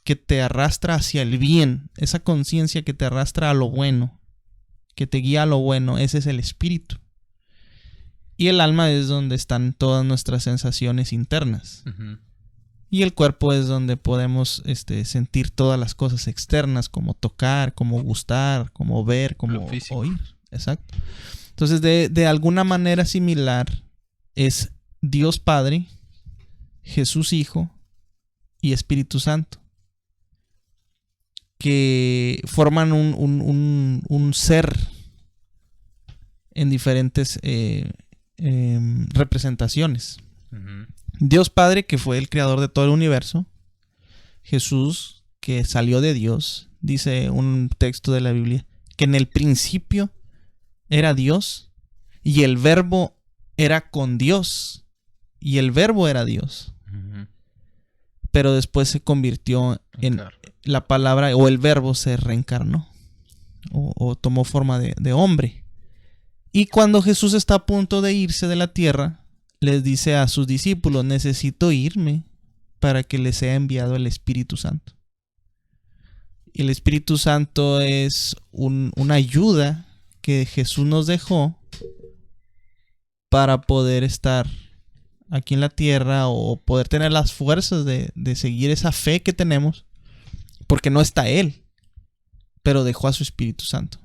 que te arrastra hacia el bien, esa conciencia que te arrastra a lo bueno, que te guía a lo bueno, ese es el espíritu. Y el alma es donde están todas nuestras sensaciones internas. Uh-huh. Y el cuerpo es donde podemos sentir todas las cosas externas, como tocar, como gustar, como ver, como oír. Exacto. Entonces, de alguna manera similar, es Dios Padre, Jesús Hijo y Espíritu Santo, que forman un ser en diferentes representaciones. Uh-huh. Dios Padre, que fue el creador de todo el universo. Jesús, que salió de Dios. Dice un texto de la Biblia que en el principio era Dios y el verbo era con Dios y el verbo era Dios. Uh-huh. Pero después se convirtió en la palabra, o el verbo se reencarnó o tomó forma de hombre. Y cuando Jesús está a punto de irse de la tierra, les dice a sus discípulos, necesito irme para que les sea enviado el Espíritu Santo. Y el Espíritu Santo es una ayuda que Jesús nos dejó para poder estar aquí en la tierra o poder tener las fuerzas de seguir esa fe que tenemos, porque no está Él, pero dejó a su Espíritu Santo.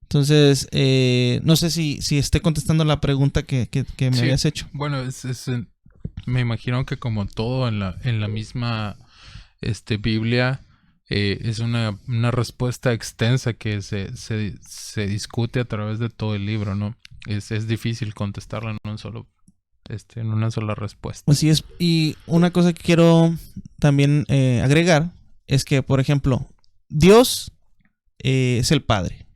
Entonces, no sé si esté contestando la pregunta que me habías hecho. Bueno, me imagino que como todo en la misma Biblia, es una respuesta extensa que se discute a través de todo el libro, ¿no? Es difícil contestarla en una sola respuesta. Así es. Y una cosa que quiero también agregar es que, por ejemplo, Dios es el Padre,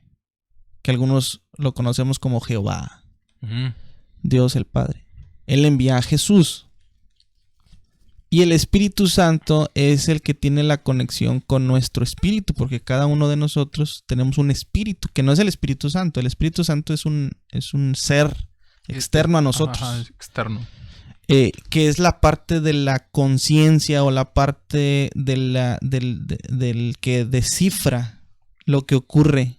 que algunos lo conocemos como Jehová. Uh-huh. Dios el Padre. Él envía a Jesús. Y el Espíritu Santo es el que tiene la conexión con nuestro espíritu, porque cada uno de nosotros tenemos un espíritu, que no es el Espíritu Santo. El Espíritu Santo es un ser externo a nosotros. Ajá, externo. Que es la parte de la conciencia o la parte del que descifra lo que ocurre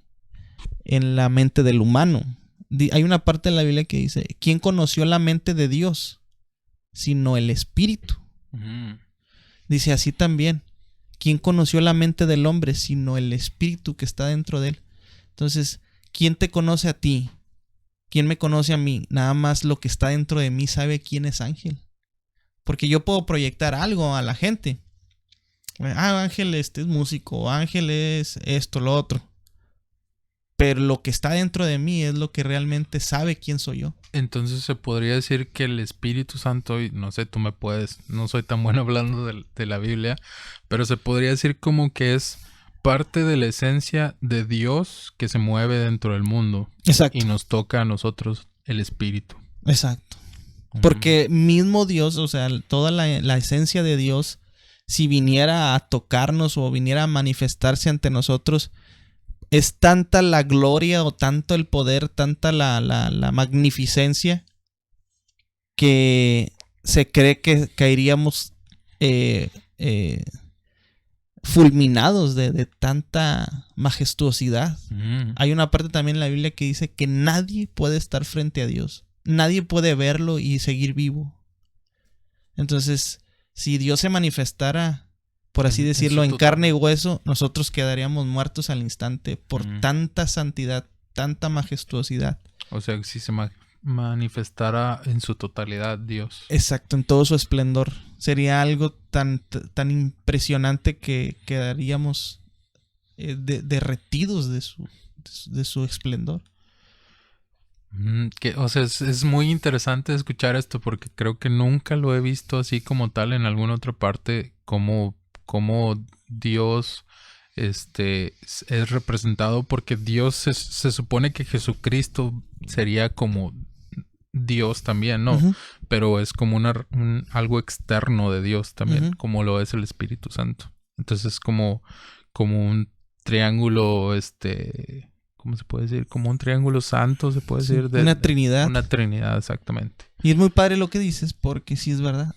en la mente del humano. Hay una parte de la Biblia que dice, ¿quién conoció la mente de Dios? Sino el Espíritu. Uh-huh. Dice así también, ¿quién conoció la mente del hombre? Sino el Espíritu que está dentro de él. Entonces, ¿quién te conoce a ti? ¿Quién me conoce a mí? Nada más lo que está dentro de mí sabe quién es Ángel. Porque yo puedo proyectar algo a la gente. Ángel es músico, Ángel es esto, lo otro. Pero lo que está dentro de mí es lo que realmente sabe quién soy yo. Entonces se podría decir que el Espíritu Santo, y no sé, tú me puedes, no soy tan bueno hablando de la Biblia, pero se podría decir como que es parte de la esencia de Dios que se mueve dentro del mundo. Exacto. Y nos toca a nosotros el Espíritu. Exacto. Uh-huh. Porque mismo Dios, o sea, toda la esencia de Dios, si viniera a tocarnos o viniera a manifestarse ante nosotros, es tanta la gloria o tanto el poder, tanta la magnificencia que se cree que caeríamos fulminados de tanta majestuosidad. Hay una parte también en la Biblia que dice que nadie puede estar frente a Dios. Nadie puede verlo y seguir vivo. Entonces, si Dios se manifestara, por así decirlo, en carne y hueso, nosotros quedaríamos muertos al instante por tanta santidad, tanta majestuosidad. O sea, si se manifestara en su totalidad Dios. Exacto, en todo su esplendor. Sería algo tan impresionante que quedaríamos derretidos de su esplendor. O sea, es muy interesante escuchar esto porque creo que nunca lo he visto así como tal en alguna otra parte, como Dios es representado, porque Dios se supone que Jesucristo sería como Dios también, ¿no? Uh-huh. Pero es como algo externo de Dios también, uh-huh, como lo es el Espíritu Santo. Entonces es como un triángulo, ¿cómo se puede decir? Como un triángulo santo, se puede decir. Una trinidad. Una trinidad, exactamente. Y es muy padre lo que dices, porque sí es verdad.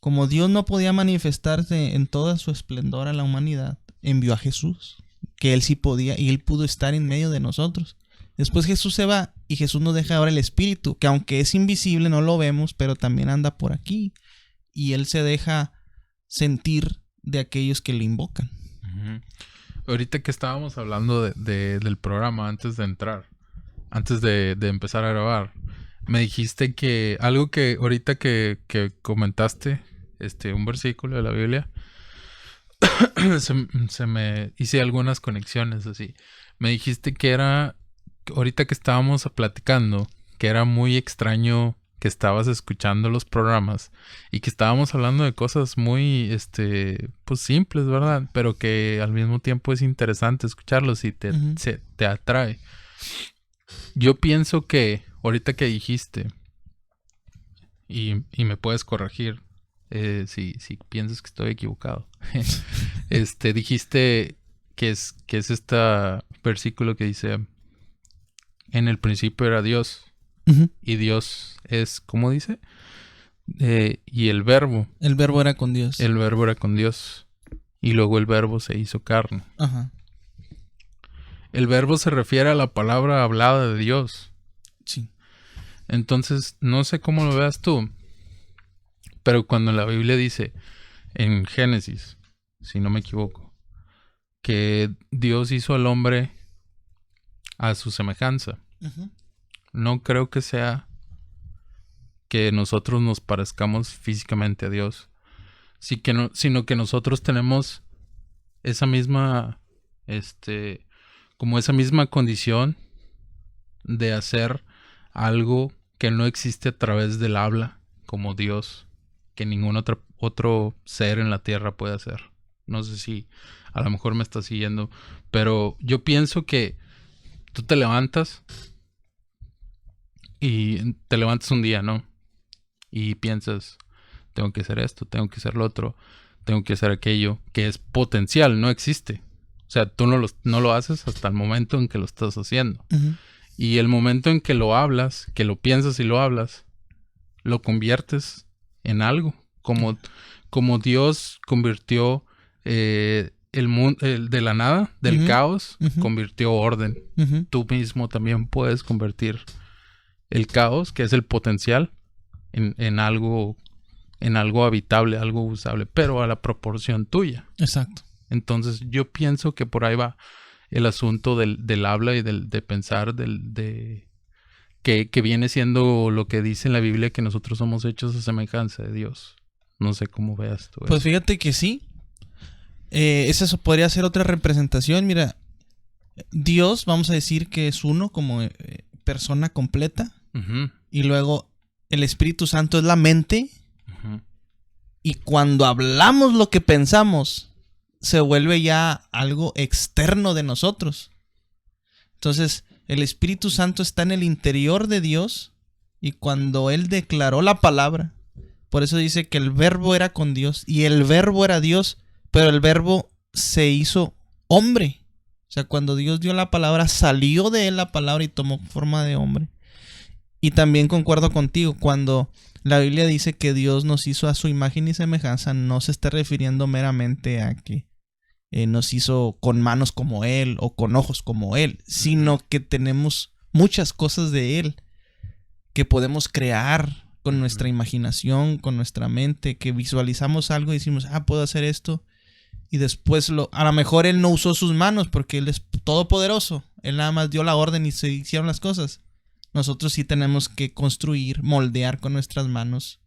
Como Dios no podía manifestarse en toda su esplendor a la humanidad, envió a Jesús, que Él sí podía, y Él pudo estar en medio de nosotros. Después Jesús se va, y Jesús nos deja ahora el Espíritu, que aunque es invisible, no lo vemos, pero también anda por aquí. Y Él se deja sentir de aquellos que le invocan. Uh-huh. Ahorita que estábamos hablando del programa antes de entrar, antes de empezar a grabar, me dijiste que algo que ahorita que comentaste, un versículo de la Biblia, se me hice algunas conexiones así. Me dijiste que era, ahorita que estábamos platicando, que era muy extraño que estabas escuchando los programas y que estábamos hablando de cosas muy, pues simples, ¿verdad? Pero que al mismo tiempo es interesante escucharlos y te atrae. Yo pienso que, ahorita que dijiste, y me puedes corregir si piensas que estoy equivocado, dijiste que es este versículo que dice, en el principio era Dios. Uh-huh. Y Dios es, ¿cómo dice? Y el verbo. El verbo era con Dios. El verbo era con Dios. Y luego el verbo se hizo carne. Ajá. El verbo se refiere a la palabra hablada de Dios. Sí. Entonces, no sé cómo lo veas tú, pero cuando la Biblia dice, en Génesis, si no me equivoco, que Dios hizo al hombre a su semejanza. Uh-huh. No creo que sea que nosotros nos parezcamos físicamente a Dios, sino que nosotros tenemos esa misma, como esa misma condición de hacer algo que no existe a través del habla, como Dios, que ningún otro ser en la tierra puede hacer. No sé si a lo mejor me estás siguiendo, pero yo pienso que tú te levantas y te levantas un día, ¿no? Y piensas, tengo que hacer esto, tengo que hacer lo otro, tengo que hacer aquello, que es potencial, no existe. O sea, tú no lo haces hasta el momento en que lo estás haciendo. Uh-huh. Y el momento en que lo hablas, que lo piensas y lo hablas, lo conviertes en algo. Como Dios convirtió el mundo de la nada, del uh-huh, caos, uh-huh, convirtió orden. Uh-huh. Tú mismo también puedes convertir el caos, que es el potencial, en algo habitable, algo usable, pero a la proporción tuya. Exacto. Entonces yo pienso que por ahí va el asunto del habla y de pensar, que viene siendo lo que dice en la Biblia, que nosotros somos hechos a semejanza de Dios. No sé cómo veas tú. Pues fíjate que sí. Esa podría ser otra representación. Mira, Dios, vamos a decir que es uno como persona completa. Uh-huh. Y luego el Espíritu Santo es la mente. Uh-huh. Y cuando hablamos lo que pensamos, se vuelve ya algo externo de nosotros. Entonces, el Espíritu Santo está en el interior de Dios. Y cuando Él declaró la palabra, por eso dice que el verbo era con Dios y el verbo era Dios, pero el verbo se hizo hombre O sea, cuando Dios dio la palabra, salió de él la palabra y tomó forma de hombre. Y también concuerdo contigo, cuando la Biblia dice que Dios nos hizo a su imagen y semejanza, no se está refiriendo meramente a que nos hizo con manos como Él o con ojos como Él, sino que tenemos muchas cosas de Él que podemos crear con nuestra imaginación, con nuestra mente, que visualizamos algo y decimos, puedo hacer esto. Y después a lo mejor Él no usó sus manos porque Él es todopoderoso. Él nada más dio la orden y se hicieron las cosas. Nosotros sí tenemos que construir, moldear con nuestras manos.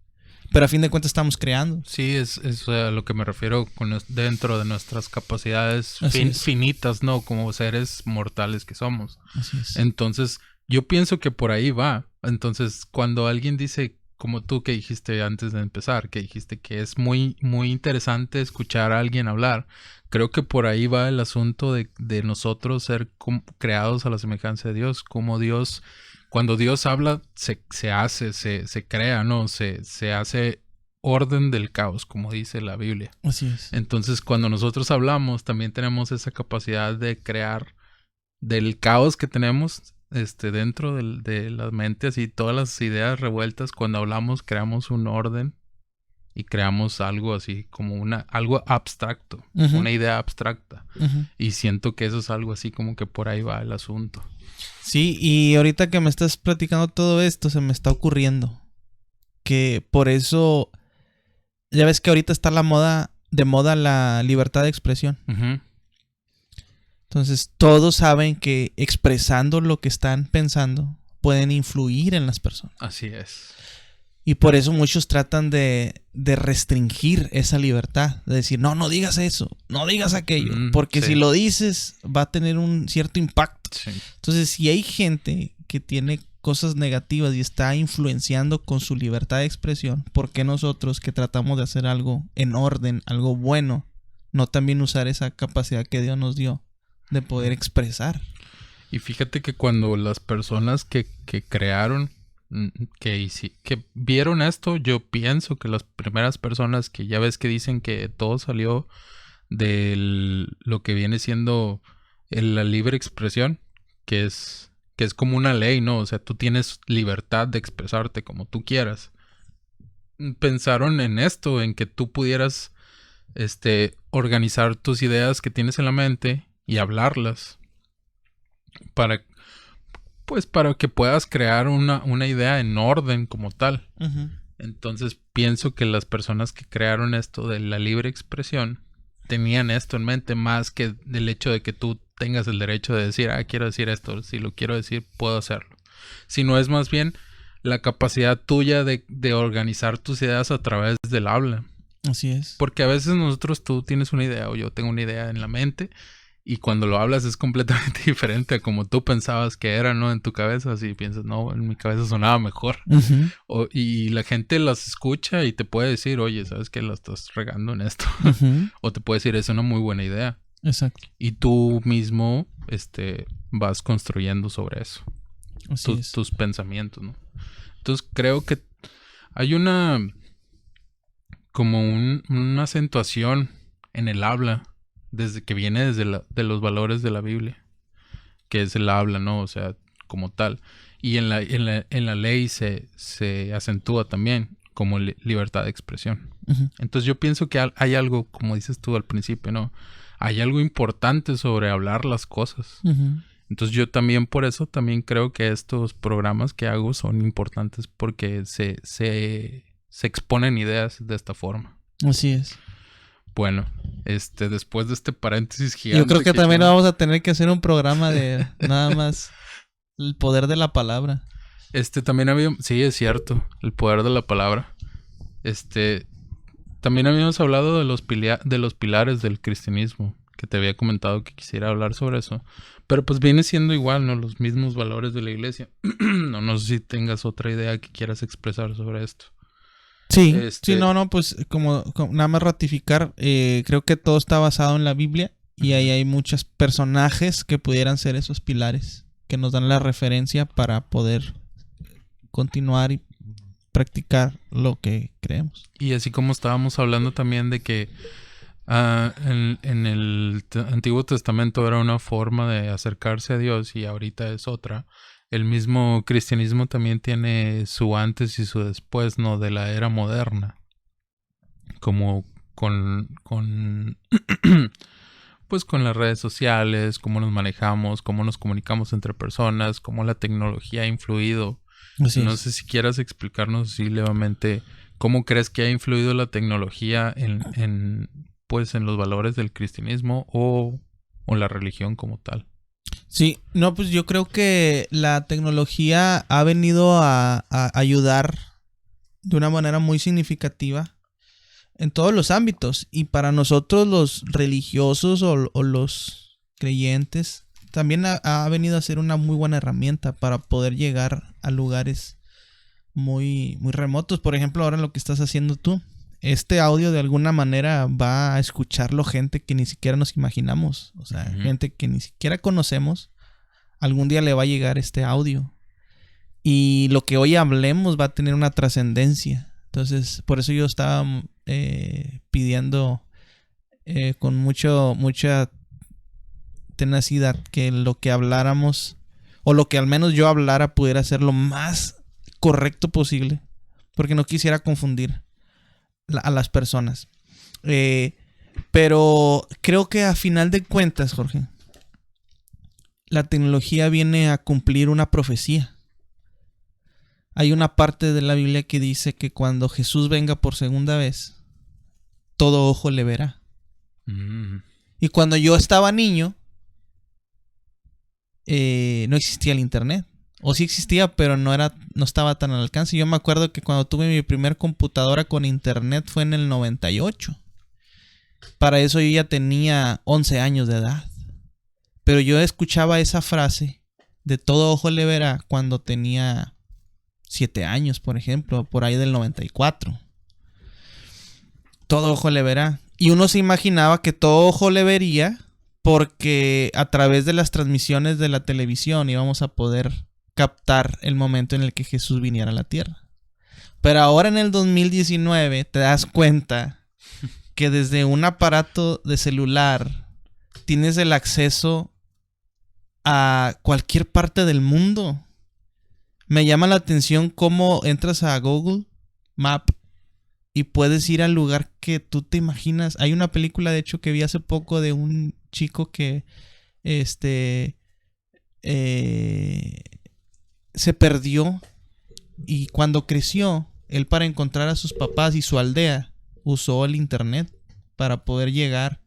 Pero a fin de cuentas estamos creando. Sí, es a lo que me refiero dentro de nuestras capacidades finitas, ¿no? Como seres mortales que somos. Así es. Entonces, yo pienso que por ahí va. Entonces, cuando alguien dice, como tú que dijiste antes de empezar, que dijiste que es muy, muy interesante escuchar a alguien hablar, creo que por ahí va el asunto de nosotros ser creados a la semejanza de Dios, como Dios... Cuando Dios habla, se hace, se crea, ¿no? Se hace orden del caos, como dice la Biblia. Así es. Entonces, cuando nosotros hablamos, también tenemos esa capacidad de crear del caos que tenemos dentro de las mentes y todas las ideas revueltas. Cuando hablamos, creamos un orden y creamos algo así como algo abstracto, una idea abstracta. Y siento que eso es algo así como que por ahí va el asunto. Sí, y ahorita que me estás platicando todo esto, se me está ocurriendo que por eso, ya ves que ahorita está de moda la libertad de expresión. Entonces, todos saben que expresando lo que están pensando pueden influir en las personas. Así es. Y por eso muchos tratan de restringir esa libertad. De decir, no digas eso, no digas aquello. Porque si lo dices, va a tener un cierto impacto. Sí. Entonces, si hay gente que tiene cosas negativas y está influenciando con su libertad de expresión, ¿por qué nosotros que tratamos de hacer algo en orden, algo bueno, no también usar esa capacidad que Dios nos dio de poder expresar? Y fíjate que cuando las personas que crearon... Que vieron esto, yo pienso que las primeras personas que ya ves que dicen que todo salió de lo que viene siendo la libre expresión, que es como una ley, ¿no? O sea, tú tienes libertad de expresarte como tú quieras. Pensaron en esto, en que tú pudieras organizar tus ideas que tienes en la mente y hablarlas para que puedas crear una idea en orden como tal. Entonces pienso que las personas que crearon esto de la libre expresión tenían esto en mente, más que del hecho de que tú tengas el derecho de decir, quiero decir esto, si lo quiero decir, puedo hacerlo. Sino es más bien la capacidad tuya de organizar tus ideas a través del habla. Así es. Porque a veces tú tienes una idea o yo tengo una idea en la mente, y cuando lo hablas es completamente diferente a como tú pensabas que era, ¿no? En tu cabeza, así piensas, no, en mi cabeza sonaba mejor. Y la gente las escucha y te puede decir, oye, ¿sabes qué? La estás regando en esto. O te puede decir, es una muy buena idea. Exacto. Y tú mismo vas construyendo sobre eso. Tus pensamientos, ¿no? Entonces creo que hay una acentuación en el habla desde que viene de los valores de la Biblia, que es el habla, ¿no? O sea, como tal. Y en la ley se acentúa también como libertad de expresión. Entonces yo pienso que hay algo, como dices tú al principio, ¿no? Hay algo importante sobre hablar las cosas. Entonces yo también por eso también creo que estos programas que hago son importantes porque se exponen ideas de esta forma. Así es. Bueno, después de este paréntesis gigante... Yo creo que también vamos a tener que hacer un programa de nada más el poder de la palabra. También había... Sí, es cierto, el poder de la palabra. También habíamos hablado de los pilares del cristianismo, que te había comentado que quisiera hablar sobre eso. Pero pues viene siendo igual, ¿no? Los mismos valores de la iglesia. No sé si tengas otra idea que quieras expresar sobre esto. Sí, pues como nada más ratificar, creo que todo está basado en la Biblia y ahí hay muchos personajes que pudieran ser esos pilares que nos dan la referencia para poder continuar y practicar lo que creemos. Y así como estábamos hablando también de que En el Antiguo Testamento era una forma de acercarse a Dios y ahorita es otra. El mismo cristianismo también tiene su antes y su después, ¿no? De la era moderna. Como con pues con las redes sociales, cómo nos manejamos, cómo nos comunicamos entre personas, cómo la tecnología ha influido. Así No es. sé si quieras explicarnos así levemente cómo crees que ha influido la tecnología pues en los valores del cristianismo o la religión como tal. Sí, no, pues yo creo que la tecnología ha venido a ayudar de una manera muy significativa en todos los ámbitos. Y para nosotros los religiosos o los creyentes, también ha venido a ser una muy buena herramienta para poder llegar a lugares muy, muy remotos. Por ejemplo, ahora lo que estás haciendo tú. Este audio de alguna manera va a escucharlo gente que ni siquiera nos imaginamos. O sea, gente que ni siquiera conocemos. Algún día le va a llegar este audio. Y lo que hoy hablemos va a tener una trascendencia. Entonces, por eso yo estaba pidiendo con mucha tenacidad que lo que habláramos, o lo que al menos yo hablara, pudiera ser lo más correcto posible. Porque no quisiera confundir a las personas. Pero creo que a final de cuentas, Jorge, la tecnología viene a cumplir una profecía. Hay una parte de la Biblia que dice que cuando Jesús venga por segunda vez, todo ojo le verá. Y cuando yo estaba niño, no existía el internet. O sí existía, pero no estaba tan al alcance. Yo me acuerdo que cuando tuve mi primer computadora con internet fue en el 98. Para eso yo ya tenía 11 años de edad. Pero yo escuchaba esa frase de todo ojo le verá cuando tenía 7 años, por ejemplo, por ahí del 94. Todo ojo le verá. Y uno se imaginaba que todo ojo le vería porque a través de las transmisiones de la televisión íbamos a poder captar el momento en el que Jesús viniera a la tierra. Pero ahora en el 2019 te das cuenta que desde un aparato de celular tienes el acceso a cualquier parte del mundo. Me llama la atención cómo entras a Google Map y puedes ir al lugar que tú te imaginas. Hay una película, de hecho, que vi hace poco de un chico que se perdió, y cuando creció, él, para encontrar a sus papás y su aldea, usó el internet para poder llegar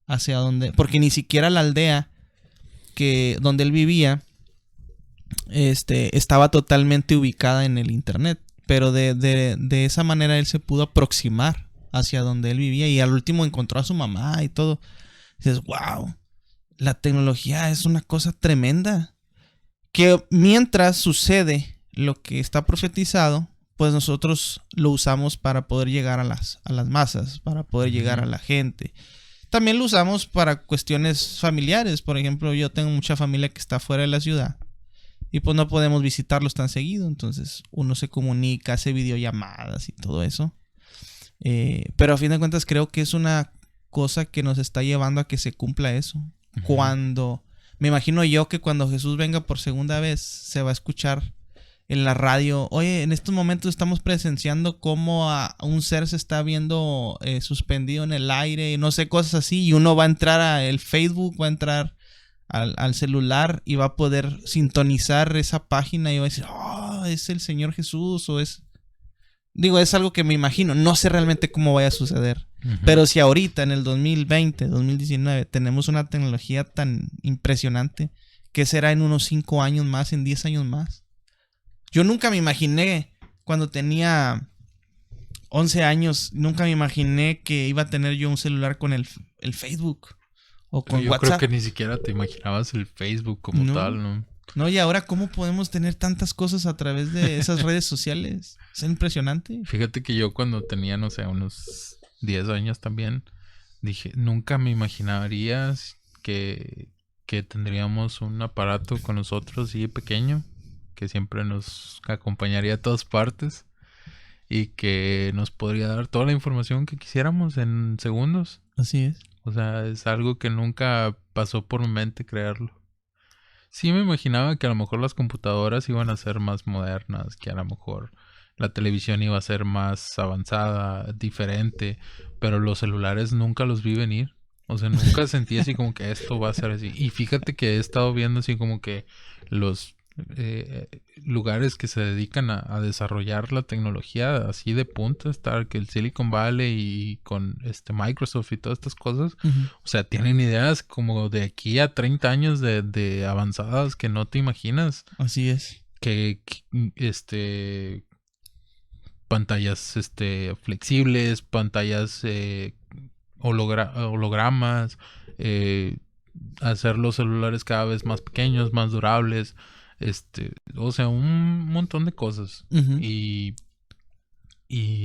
hacia donde, porque ni siquiera la aldea donde él vivía estaba totalmente ubicada en el internet, pero de esa manera él se pudo aproximar hacia donde él vivía, y al último encontró a su mamá y todo. Dices, wow, la tecnología es una cosa tremenda, que mientras sucede lo que está profetizado, pues nosotros lo usamos para poder llegar a las masas, para poder llegar a la gente. También lo usamos para cuestiones familiares. Por ejemplo, yo tengo mucha familia que está fuera de la ciudad y pues no podemos visitarlos tan seguido. Entonces uno se comunica, hace videollamadas y todo eso. Pero a fin de cuentas creo que es una cosa que nos está llevando a que se cumpla eso. Me imagino yo que cuando Jesús venga por segunda vez se va a escuchar en la radio: oye, en estos momentos estamos presenciando cómo a un ser se está viendo suspendido en el aire, no sé, cosas así. Y uno va a entrar al Facebook, va a entrar al celular y va a poder sintonizar esa página y va a decir, oh, es el Señor Jesús, o es... Digo, es algo que me imagino. No sé realmente cómo vaya a suceder. Pero si ahorita, en el 2020, 2019, tenemos una tecnología tan impresionante, ¿qué será en unos 5 años más, en 10 años más? Yo nunca me imaginé, cuando tenía 11 años, nunca me imaginé que iba a tener yo un celular con el Facebook o con yo WhatsApp. Creo que ni siquiera te imaginabas el Facebook como tal, ¿no? No, y ahora ¿cómo podemos tener tantas cosas a través de esas redes sociales? Es impresionante. Fíjate que yo cuando tenía, no sé, unos 10 años también, dije, nunca me imaginaría que tendríamos un aparato con nosotros así pequeño, que siempre nos acompañaría a todas partes. y que nos podría dar toda la información que quisiéramos en segundos. Así es. O sea, es algo que nunca pasó por mi mente crearlo. Sí me imaginaba que a lo mejor las computadoras iban a ser más modernas, que a lo mejor la televisión iba a ser más avanzada, diferente, pero los celulares nunca los vi venir. O sea, nunca sentí así como que esto va a ser así. Y fíjate que he estado viendo así como que los lugares que se dedican a desarrollar la tecnología así de punta, estar que el Silicon Valley y con Microsoft y todas estas cosas, Ujú. o sea, tienen ideas como de aquí a 30 años de avanzadas que no te imaginas. Así es. Que pantallas flexibles, pantallas hologramas, eh, hacer los celulares cada vez más pequeños, más durables, o sea, un montón de cosas. Ujú. Y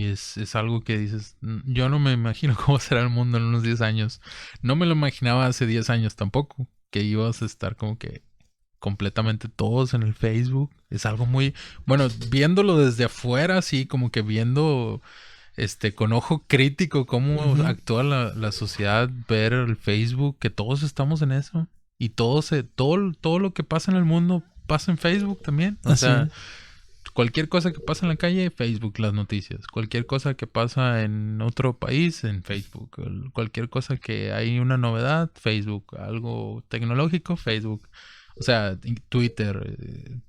es algo que dices, yo no me imagino cómo será el mundo en unos 10 años. No me lo imaginaba hace 10 años tampoco, que ibas a estar como que completamente todos en el Facebook. Es algo muy, bueno, viéndolo desde afuera, así como que viendo con ojo crítico cómo Ujú. actúa la sociedad, ver el Facebook, que todos estamos en eso. Y todo lo que pasa en el mundo pasa en Facebook también. O Así sea, es. cualquier cosa que pasa en la calle, Facebook, las noticias. Cualquier cosa que pasa en otro país, en Facebook. Cualquier cosa que hay una novedad, Facebook. Algo tecnológico, Facebook. O sea, Twitter,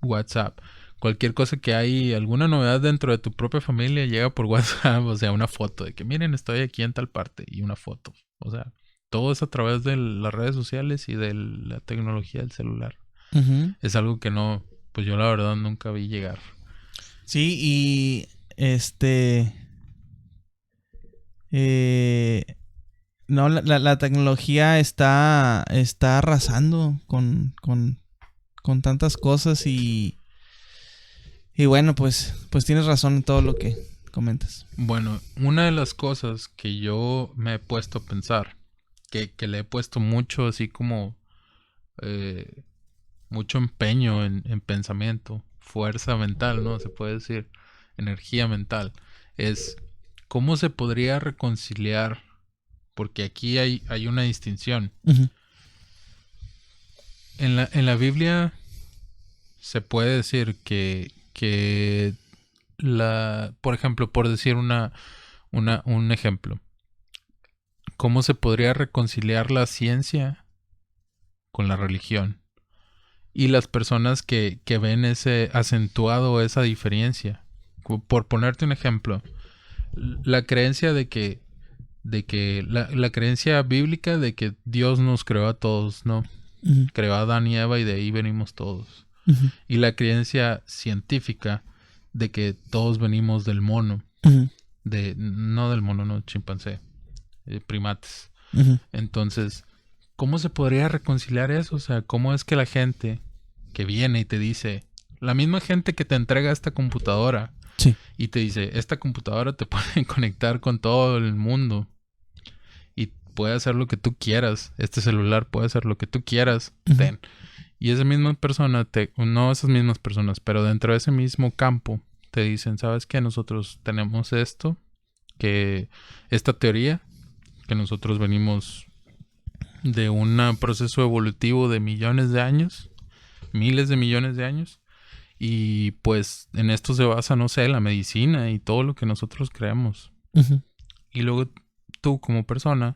WhatsApp. Cualquier cosa que hay, alguna novedad dentro de tu propia familia llega por WhatsApp. O sea, una foto de que miren, estoy aquí en tal parte y una foto. O sea, todo es a través de las redes sociales y de la tecnología del celular. Ujú. Es algo que no, pues yo la verdad nunca vi llegar. Sí, y eh, no, la tecnología está arrasando con tantas cosas y bueno, pues tienes razón en todo lo que comentas. Bueno, una de las cosas que yo me he puesto a pensar, que le he puesto mucho así como eh, mucho empeño en pensamiento, fuerza mental, ¿no? Se puede decir, energía mental, es cómo se podría reconciliar, porque aquí hay una distinción. Ujú. En la Biblia se puede decir que por ejemplo, por decir un ejemplo, ¿cómo se podría reconciliar la ciencia con la religión? Y las personas que ven ese acentuado esa diferencia. Por ponerte un ejemplo, la creencia la creencia bíblica de que Dios nos creó a todos, ¿no? Ujú. Creó a Adán y Eva y de ahí venimos todos. Ujú. Y la creencia científica de que todos venimos del mono, Ujú. no del mono, no, chimpancé, primates. Ujú. Entonces, ¿cómo se podría reconciliar eso? O sea, ¿cómo es que la gente que viene y te dice, la misma gente que te entrega esta computadora Sí. y te dice, esta computadora te puede conectar con todo el mundo y puede hacer lo que tú quieras, este celular puede hacer lo que tú quieras, Ujú. ten. Y esa misma persona, no esas mismas personas, pero dentro de ese mismo campo, te dicen, ¿sabes qué? Nosotros tenemos esto, que esta teoría, que nosotros venimos de un proceso evolutivo de millones de años, miles de millones de años, y pues en esto se basa, no sé, la medicina y todo lo que nosotros creemos. Ujú. Y luego tú como persona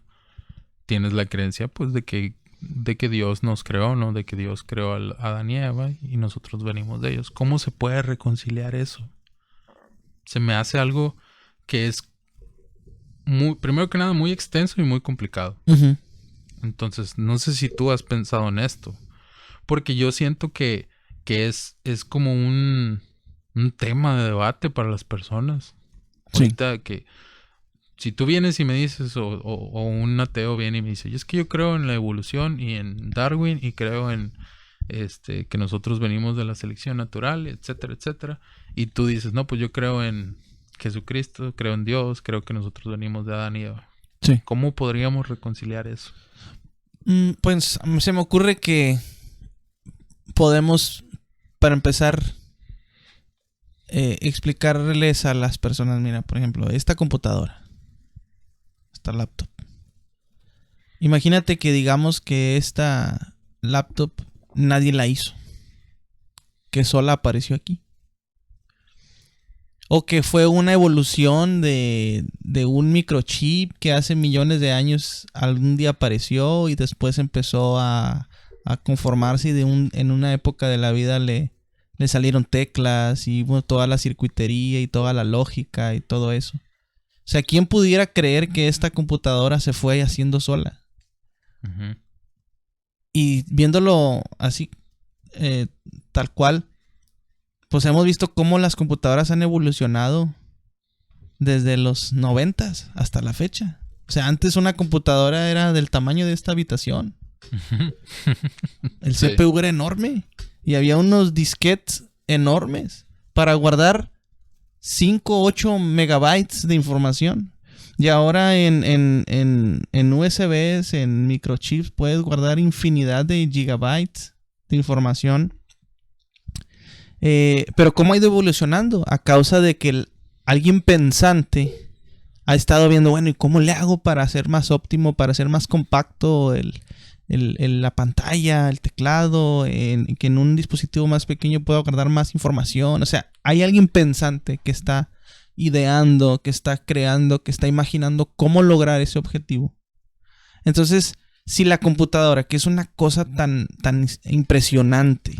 tienes la creencia pues de que Dios nos creó, ¿no? De que Dios creó a Adán y Eva y nosotros venimos de ellos. ¿Cómo se puede reconciliar eso? Se me hace algo que es muy, primero que nada, muy extenso y muy complicado. Ujú. Entonces, no sé si tú has pensado en esto. Porque yo siento que es como un tema de debate para las personas. Sí. Ahorita que si tú vienes y me dices, o un ateo viene y me dice, y es que yo creo en la evolución y en Darwin y creo en que nosotros venimos de la selección natural, etcétera, etcétera. Y tú dices, no, pues yo creo en Jesucristo, creo en Dios, creo que nosotros venimos de Adán y Eva. Sí. ¿Cómo podríamos reconciliar eso? Pues se me ocurre que podemos, para empezar, explicarles a las personas, mira, por ejemplo, esta computadora, esta laptop. Imagínate que digamos que esta laptop nadie la hizo, que sola apareció aquí. O que fue una evolución de un microchip que hace millones de años algún día apareció y después empezó a conformarse y en una época de la vida le salieron teclas y bueno, toda la circuitería y toda la lógica y todo eso. O sea, ¿quién pudiera creer que esta computadora se fue haciendo sola? Uh-huh. Y viéndolo así, tal cual, pues hemos visto cómo las computadoras han evolucionado desde los 90s hasta la fecha. O sea, antes una computadora era del tamaño de esta habitación. El CPU era enorme. Y había unos disquetes enormes para guardar 5 o 8 megabytes de información. Y ahora en USBs, en microchips, puedes guardar infinidad de gigabytes de información. Pero ¿cómo ha ido evolucionando? A causa de que alguien pensante ha estado viendo, bueno, ¿y cómo le hago para hacer más óptimo, para hacer más compacto la pantalla, el teclado, que en un dispositivo más pequeño pueda guardar más información? O sea, hay alguien pensante que está ideando, que está creando, que está imaginando cómo lograr ese objetivo. Entonces, si la computadora, que es una cosa tan impresionante,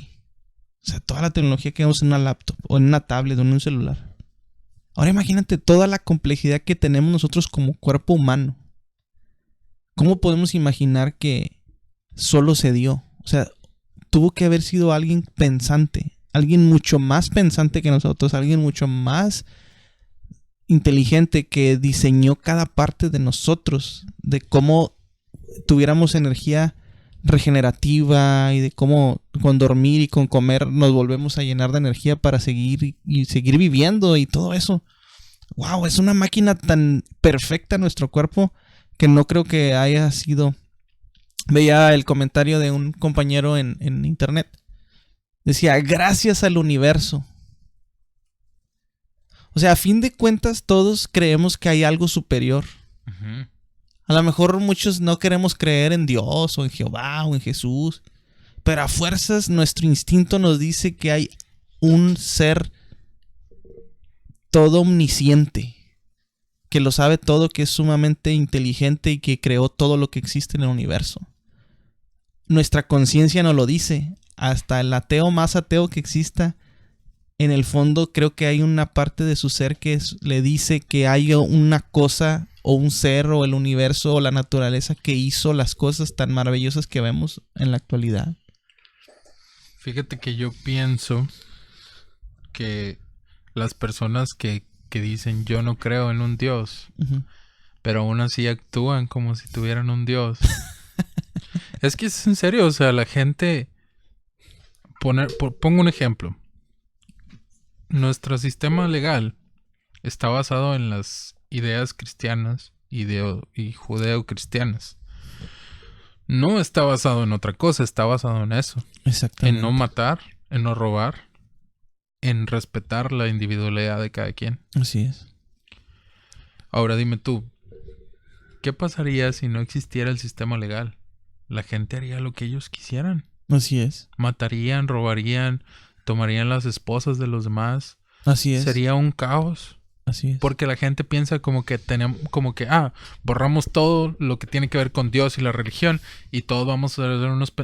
o sea, toda la tecnología que vemos en una laptop o en una tablet o en un celular. Ahora imagínate toda la complejidad que tenemos nosotros como cuerpo humano. ¿Cómo podemos imaginar que solo se dio? O sea, tuvo que haber sido alguien pensante. Alguien mucho más pensante que nosotros. Alguien mucho más inteligente que diseñó cada parte de nosotros. De cómo tuviéramos energía regenerativa y de cómo con dormir y con comer nos volvemos a llenar de energía para seguir viviendo y todo eso. Wow, es una máquina tan perfecta nuestro cuerpo que no creo que haya sido. Veía el comentario de un compañero en internet. Decía, gracias al universo. O sea, a fin de cuentas todos creemos que hay algo superior. Uh-huh. A lo mejor muchos no queremos creer en Dios o en Jehová o en Jesús, pero a fuerzas nuestro instinto nos dice que hay un ser todo omnisciente, que lo sabe todo, que es sumamente inteligente y que creó todo lo que existe en el universo. Nuestra conciencia nos lo dice. Hasta el ateo más ateo que exista, en el fondo creo que hay una parte de su ser que le dice que hay una cosa o un ser o el universo o la naturaleza que hizo las cosas tan maravillosas que vemos en la actualidad. Fíjate que yo pienso que las personas que dicen yo no creo en un Dios, uh-huh, pero aún así actúan como si tuvieran un Dios. Es que es en serio, o sea, la gente... Pongo un ejemplo. Nuestro sistema legal está basado en las ideas cristianas y judeo-cristianas. No está basado en otra cosa, está basado en eso. Exactamente. En no matar, en no robar, en respetar la individualidad de cada quien. Así es. Ahora dime tú, ¿qué pasaría si no existiera el sistema legal? La gente haría lo que ellos quisieran. Así es. Matarían, robarían, tomarían las esposas de los demás. Así es. Sería un caos. Así es. Porque la gente piensa como que borramos todo lo que tiene que ver con Dios y la religión y todos vamos a ser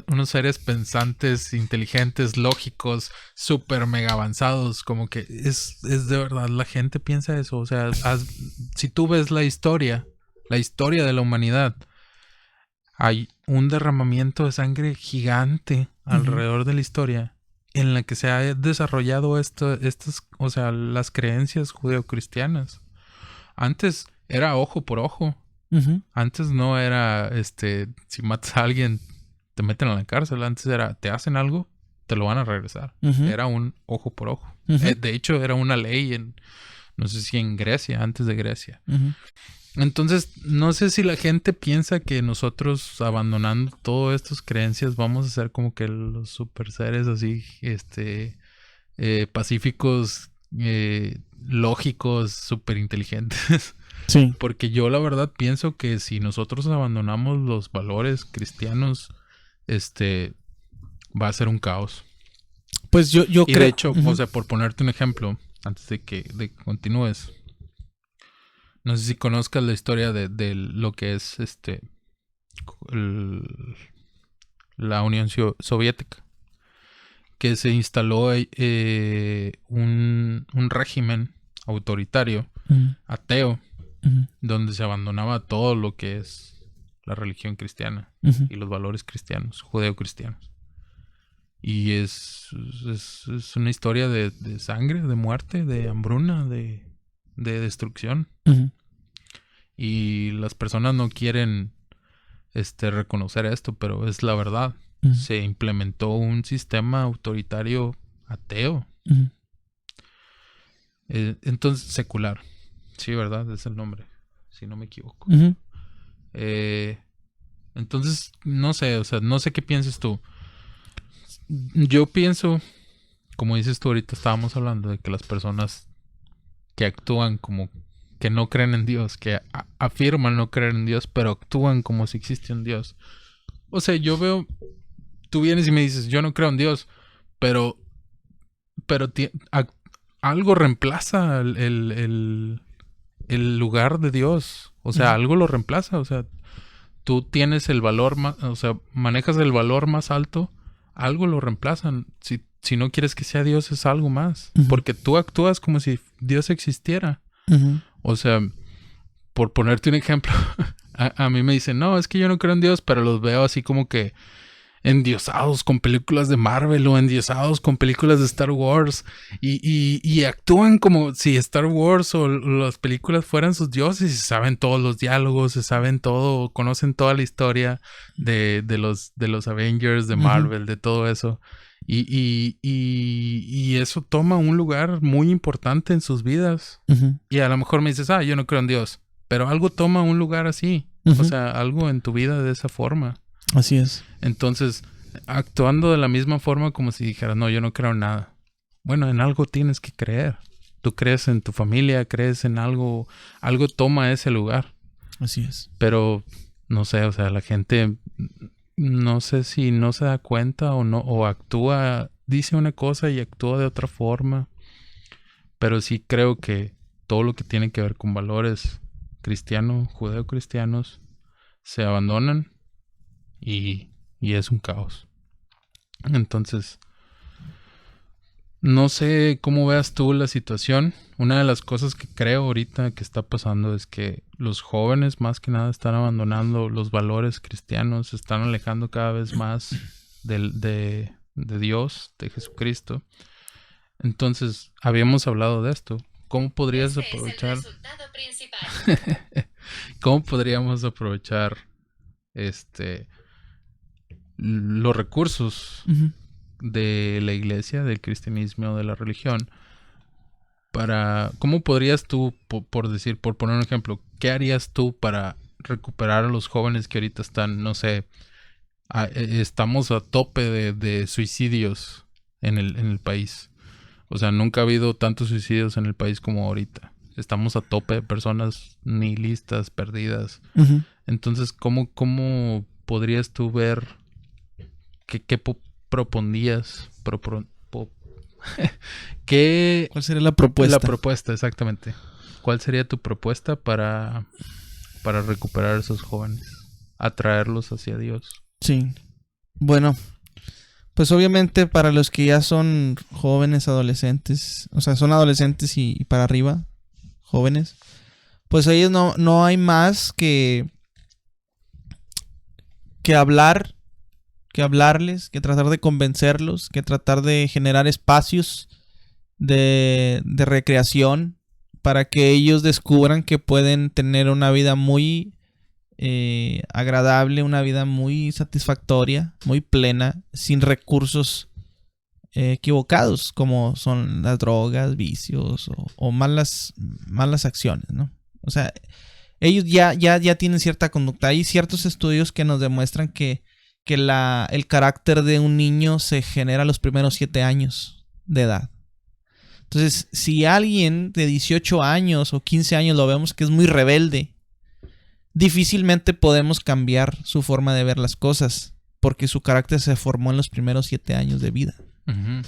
unos seres pensantes, inteligentes, lógicos, súper mega avanzados. Como que es de verdad, la gente piensa eso. O sea, si tú ves la historia de la humanidad, hay un derramamiento de sangre gigante alrededor de la historia en la que se ha desarrollado o sea, las creencias judeocristianas. Antes era ojo por ojo. Uh-huh. Antes no era, si matas a alguien, te meten a la cárcel. Antes era, te hacen algo, te lo van a regresar. Uh-huh. Era un ojo por ojo. Uh-huh. De hecho, era una ley no sé si en Grecia, antes de Grecia. Uh-huh. Entonces, no sé si la gente piensa que nosotros, abandonando todas estas creencias, vamos a ser como que los super seres así, pacíficos, lógicos, súper inteligentes. Sí. Porque yo la verdad pienso que si nosotros abandonamos los valores cristianos, va a ser un caos. Pues yo Y creo... de hecho, o sea, por ponerte un ejemplo, antes de que continúes, no sé si conozcas la historia de lo que es la Unión Soviética, que se instaló un régimen autoritario, ateo, donde se abandonaba todo lo que es la religión cristiana y los valores cristianos, judeocristianos. Y es una historia de sangre, de muerte, de hambruna, de destrucción. Y las personas no quieren reconocer esto, pero es la verdad. Se implementó un sistema autoritario ateo. Entonces, secular. Sí, ¿verdad? Es el nombre, si no me equivoco. Entonces, no sé, o sea, no sé qué piensas tú. Yo pienso, como dices tú ahorita, estábamos hablando de que las personas que actúan como que no creen en Dios, que afirman no creer en Dios, pero actúan como si existe un Dios. O sea, yo veo, tú vienes y me dices, yo no creo en Dios, pero algo reemplaza el lugar de Dios. O sea, algo lo reemplaza. O sea, tú tienes el valor más, o sea, manejas el valor más alto, algo lo reemplazan. Si no quieres que sea Dios, es algo más. Porque tú actúas como si Dios existiera. O sea, por ponerte un ejemplo, a mí me dicen, no, es que yo no creo en Dios, pero los veo así como que endiosados con películas de Marvel o endiosados con películas de Star Wars y actúan como si Star Wars o las películas fueran sus dioses y se saben todos los diálogos, se saben todo, conocen toda la historia de los Avengers, de Marvel, de todo eso. Y eso toma un lugar muy importante en sus vidas. Y a lo mejor me dices, yo no creo en Dios, pero algo toma un lugar así. O sea, algo en tu vida de esa forma. Así es. Entonces, actuando de la misma forma como si dijeras, no, yo no creo en nada. Bueno, en algo tienes que creer. Tú crees en tu familia, crees en algo, algo toma ese lugar. Así es. Pero, no sé, o sea, la gente, no sé si no se da cuenta o no, o actúa, dice una cosa y actúa de otra forma. Pero sí creo que todo lo que tiene que ver con valores cristianos, judeocristianos, se abandonan. Y es un caos. Entonces, no sé cómo veas tú la situación. Una de las cosas que creo ahorita que está pasando es que los jóvenes más que nada están abandonando los valores cristianos, se están alejando cada vez más de Dios, de Jesucristo. Entonces, habíamos hablado de esto. ¿Cómo podrías aprovechar? Es el resultado principal. ¿Cómo podríamos aprovechar los recursos de la iglesia, del cristianismo, de la religión, ¿cómo podrías tú, por poner un ejemplo, qué harías tú para recuperar a los jóvenes que ahorita están, no sé, estamos a tope de suicidios en el país? O sea, nunca ha habido tantos suicidios en el país como ahorita. Estamos a tope de personas nihilistas, perdidas. Entonces, ¿cómo podrías tú ver qué propondrías? ¿Cuál sería la propuesta? La propuesta, exactamente. ¿Cuál sería tu propuesta para recuperar a esos jóvenes? Atraerlos hacia Dios. Sí. Bueno, pues obviamente para los que ya son jóvenes, adolescentes, o sea, son adolescentes y para arriba, jóvenes, pues ellos no hay más que hablarles, que tratar de convencerlos, que tratar de generar espacios de recreación para que ellos descubran que pueden tener una vida muy agradable, una vida muy satisfactoria, muy plena, sin recursos equivocados como son las drogas, vicios o malas acciones, ¿no? O sea, ellos ya tienen cierta conducta. Hay ciertos estudios que nos demuestran que el carácter de un niño se genera a los primeros 7 años de edad. Entonces, si alguien de 18 años o 15 años lo vemos que es muy rebelde, difícilmente podemos cambiar su forma de ver las cosas, porque su carácter se formó en los primeros 7 años de vida. Ujú.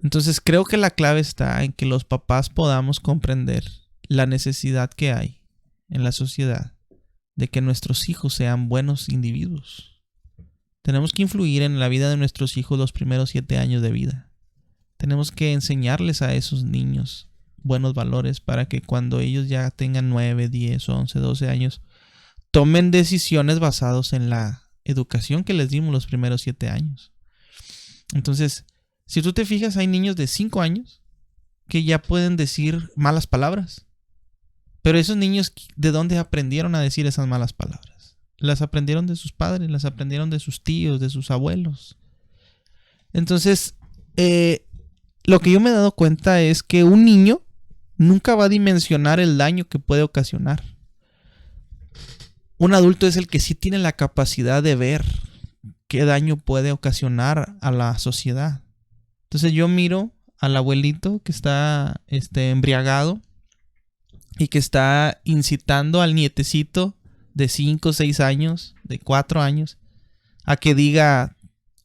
Entonces, creo que la clave está en que los papás podamos comprender la necesidad que hay en la sociedad de que nuestros hijos sean buenos individuos. Tenemos que influir en la vida de nuestros hijos los primeros 7 años de vida. Tenemos que enseñarles a esos niños buenos valores para que cuando ellos ya tengan 9, 10, 11, 12 años tomen decisiones basadas en la educación que les dimos los primeros 7 años. Entonces, si tú te fijas, hay niños de 5 años que ya pueden decir malas palabras. Pero esos niños, ¿de dónde aprendieron a decir esas malas palabras? Las aprendieron de sus padres, las aprendieron de sus tíos, de sus abuelos. Entonces, lo que yo me he dado cuenta es que un niño nunca va a dimensionar el daño que puede ocasionar. Un adulto es el que sí tiene la capacidad de ver qué daño puede ocasionar a la sociedad. Entonces yo miro al abuelito que está embriagado y que está incitando al nietecito de 5, 6 años, de 4 años, a que diga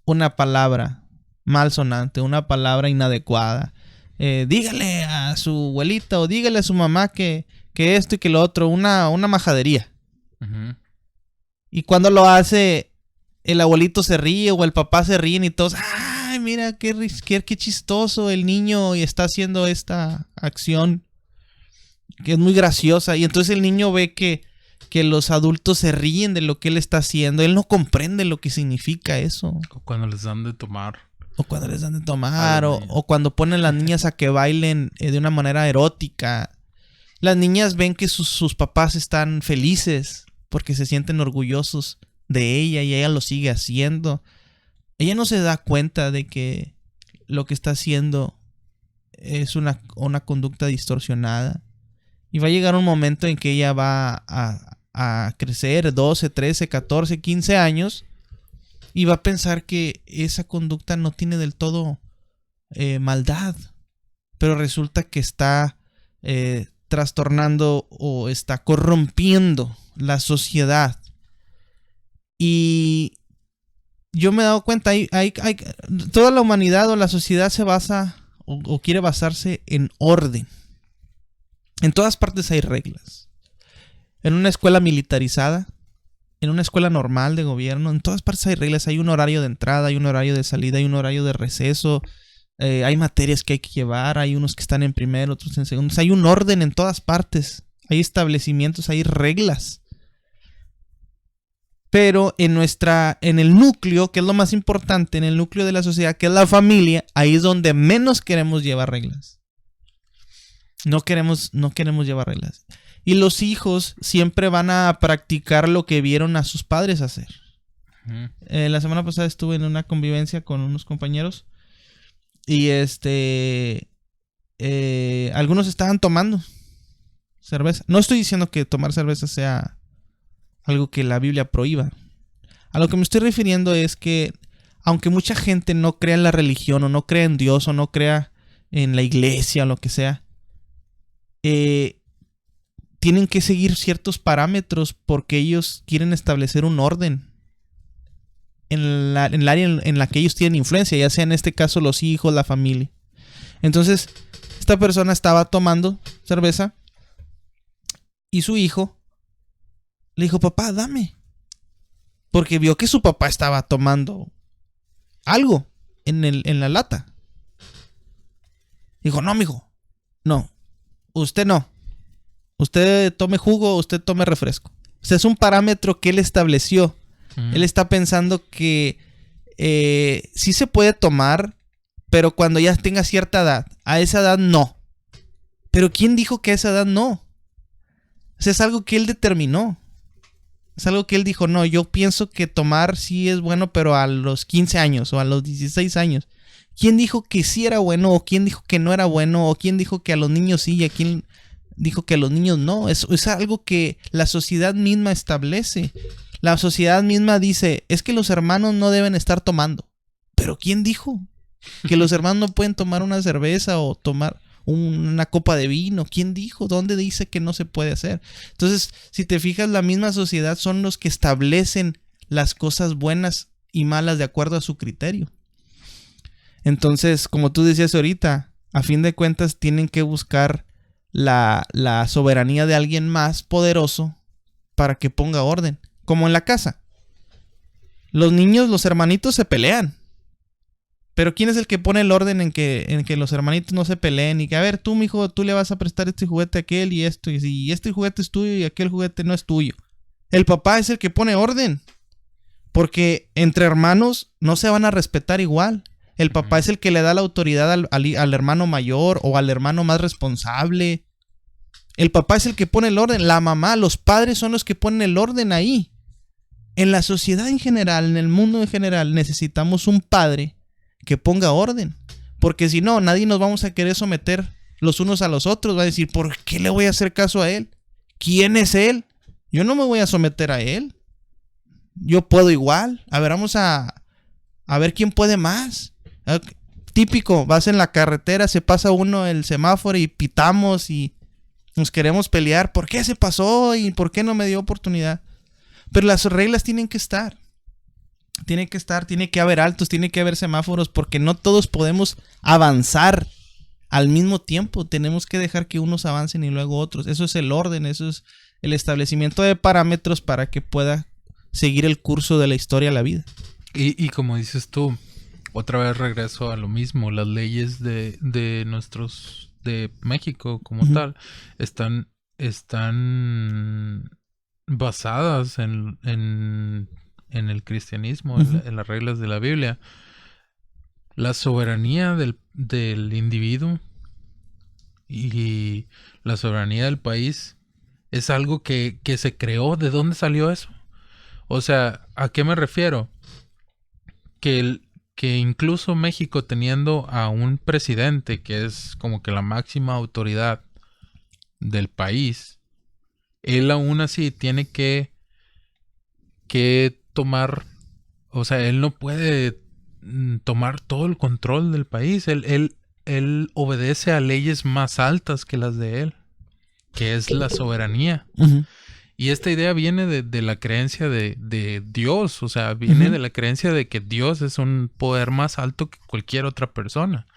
una palabra malsonante, una palabra inadecuada. Dígale a su abuelita o dígale a su mamá que esto y que lo otro, una majadería. Ujú. Y cuando lo hace, el abuelito se ríe o el papá se ríen y todos, ¡ay, mira qué chistoso el niño y está haciendo esta acción que es muy graciosa! Y entonces el niño ve que los adultos se ríen de lo que él está haciendo. Él no comprende lo que significa eso. O cuando les dan de tomar. O cuando les dan de tomar, o cuando ponen las niñas a que bailen de una manera erótica. Las niñas ven que sus papás están felices porque se sienten orgullosos de ella y ella lo sigue haciendo. Ella no se da cuenta de que lo que está haciendo es una conducta distorsionada. Y va a llegar un momento en que ella va a crecer 12, 13, 14, 15 años y va a pensar que esa conducta no tiene del todo maldad. Pero resulta que está trastornando o está corrompiendo la sociedad. Y yo me he dado cuenta, toda la humanidad o la sociedad se basa o quiere basarse en orden. En todas partes hay reglas. En una escuela militarizada, en una escuela normal de gobierno, en todas partes hay reglas. Hay un horario de entrada, hay un horario de salida, hay un horario de receso. Hay materias que hay que llevar, hay unos que están en primero, otros en segundo. Hay un orden en todas partes. Hay establecimientos, hay reglas. Pero en el núcleo, que es lo más importante, en el núcleo de la sociedad, que es la familia, ahí es donde menos queremos llevar reglas. No queremos llevar reglas. Y los hijos siempre van a practicar lo que vieron a sus padres hacer. Ujú. La semana pasada estuve en una convivencia con unos compañeros. Y algunos estaban tomando cerveza. No estoy diciendo que tomar cerveza sea algo que la Biblia prohíba. A lo que me estoy refiriendo es que aunque mucha gente no crea en la religión o no crea en Dios o no crea en la iglesia o lo que sea, tienen que seguir ciertos parámetros porque ellos quieren establecer un orden en el área en la que ellos tienen influencia, ya sea en este caso los hijos, la familia. Entonces, esta persona estaba tomando cerveza y su hijo le dijo: papá, dame. Porque vio que su papá estaba tomando algo en la lata. Dijo: no, mijo, no, usted no. Usted tome jugo, usted tome refresco. O sea, es un parámetro que él estableció. Él está pensando que sí se puede tomar, pero cuando ya tenga cierta edad. A esa edad no. Pero ¿quién dijo que a esa edad no? O sea, es algo que él determinó. Es algo que él dijo: no, yo pienso que tomar sí es bueno, pero a los 15 años o a los 16 años. ¿Quién dijo que sí era bueno o quién dijo que no era bueno? ¿O quién dijo que a los niños sí y a quién dijo que a los niños no? Es algo que la sociedad misma establece. La sociedad misma dice: es que los hermanos no deben estar tomando. ¿Pero quién dijo? Que los hermanos no pueden tomar una cerveza o tomar una copa de vino. ¿Quién dijo? ¿Dónde dice que no se puede hacer? Entonces, si te fijas, la misma sociedad son los que establecen las cosas buenas y malas de acuerdo a su criterio. Entonces, como tú decías ahorita, a fin de cuentas tienen que buscar la soberanía de alguien más poderoso para que ponga orden. Como en la casa. Los niños, los hermanitos se pelean. Pero ¿quién es el que pone el orden en que los hermanitos no se peleen? Y que, a ver, tú, mijo, tú le vas a prestar este juguete a aquel y esto. Y si este juguete es tuyo y aquel juguete no es tuyo. El papá es el que pone orden. Porque entre hermanos no se van a respetar igual. El papá es el que le da la autoridad al hermano mayor o al hermano más responsable. El papá es el que pone el orden. La mamá, los padres son los que ponen el orden ahí. En la sociedad en general, en el mundo en general, necesitamos un padre que ponga orden. Porque si no, nadie nos vamos a querer someter los unos a los otros. Va a decir, ¿por qué le voy a hacer caso a él? ¿Quién es él? Yo no me voy a someter a él. Yo puedo igual. A ver, vamos a ver quién puede más. Típico, vas en la carretera, se pasa uno el semáforo y pitamos y nos queremos pelear. ¿Por qué se pasó? ¿Y por qué no me dio oportunidad? Pero las reglas tienen que estar. Tiene que haber altos, tiene que haber semáforos, porque no todos podemos avanzar al mismo tiempo. Tenemos que dejar que unos avancen y luego otros. Eso es el orden, eso es el establecimiento de parámetros para que pueda seguir el curso de la historia a la vida. Y como dices tú, otra vez regreso a lo mismo. Las leyes de México como tal están basadas en el cristianismo, en las reglas de la Biblia. La soberanía del individuo y la soberanía del país es algo que se creó. ¿De dónde salió eso? O sea, ¿a qué me refiero? Que incluso México, teniendo a un presidente que es como que la máxima autoridad del país, él aún así tiene que tomar, o sea, él no puede tomar todo el control del país. Él obedece a leyes más altas que las de él, que es la soberanía. Y esta idea viene de la creencia de Dios, o sea, viene de la creencia de que Dios es un poder más alto que cualquier otra persona.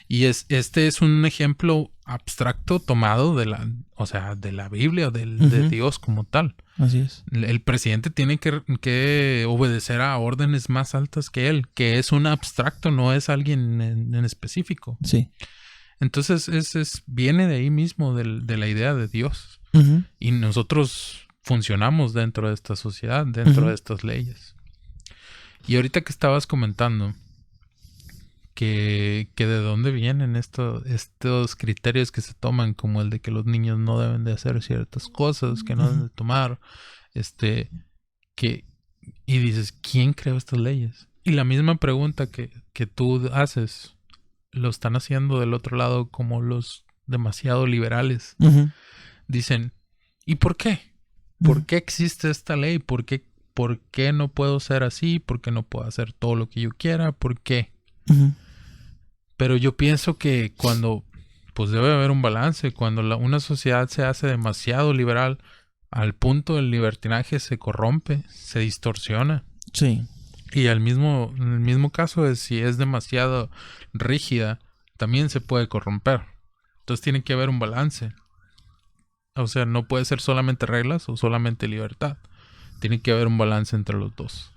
Y este es un ejemplo abstracto tomado de la Biblia, de Dios como tal. Así es. El presidente tiene que obedecer a órdenes más altas que él, que es un abstracto, no es alguien en específico. Sí. Entonces viene de ahí mismo, de la idea de Dios. Y nosotros funcionamos dentro de esta sociedad, dentro de estas leyes. Y ahorita que estabas comentando que de dónde vienen estos criterios que se toman, como el de que los niños no deben de hacer ciertas cosas, que no deben de tomar, y dices, ¿quién creó estas leyes? Y la misma pregunta que tú haces, lo están haciendo del otro lado como los demasiado liberales. Dicen, ¿y por qué? ¿Por qué existe esta ley? ¿Por qué no puedo ser así? ¿Por qué no puedo hacer todo lo que yo quiera? ¿Por qué? Pero yo pienso que cuando, pues debe haber un balance. Cuando una sociedad se hace demasiado liberal, al punto del libertinaje se corrompe, se distorsiona. Sí. Y en el mismo caso es si es demasiado rígida, también se puede corromper. Entonces tiene que haber un balance. O sea, no puede ser solamente reglas o solamente libertad. Tiene que haber un balance entre los dos.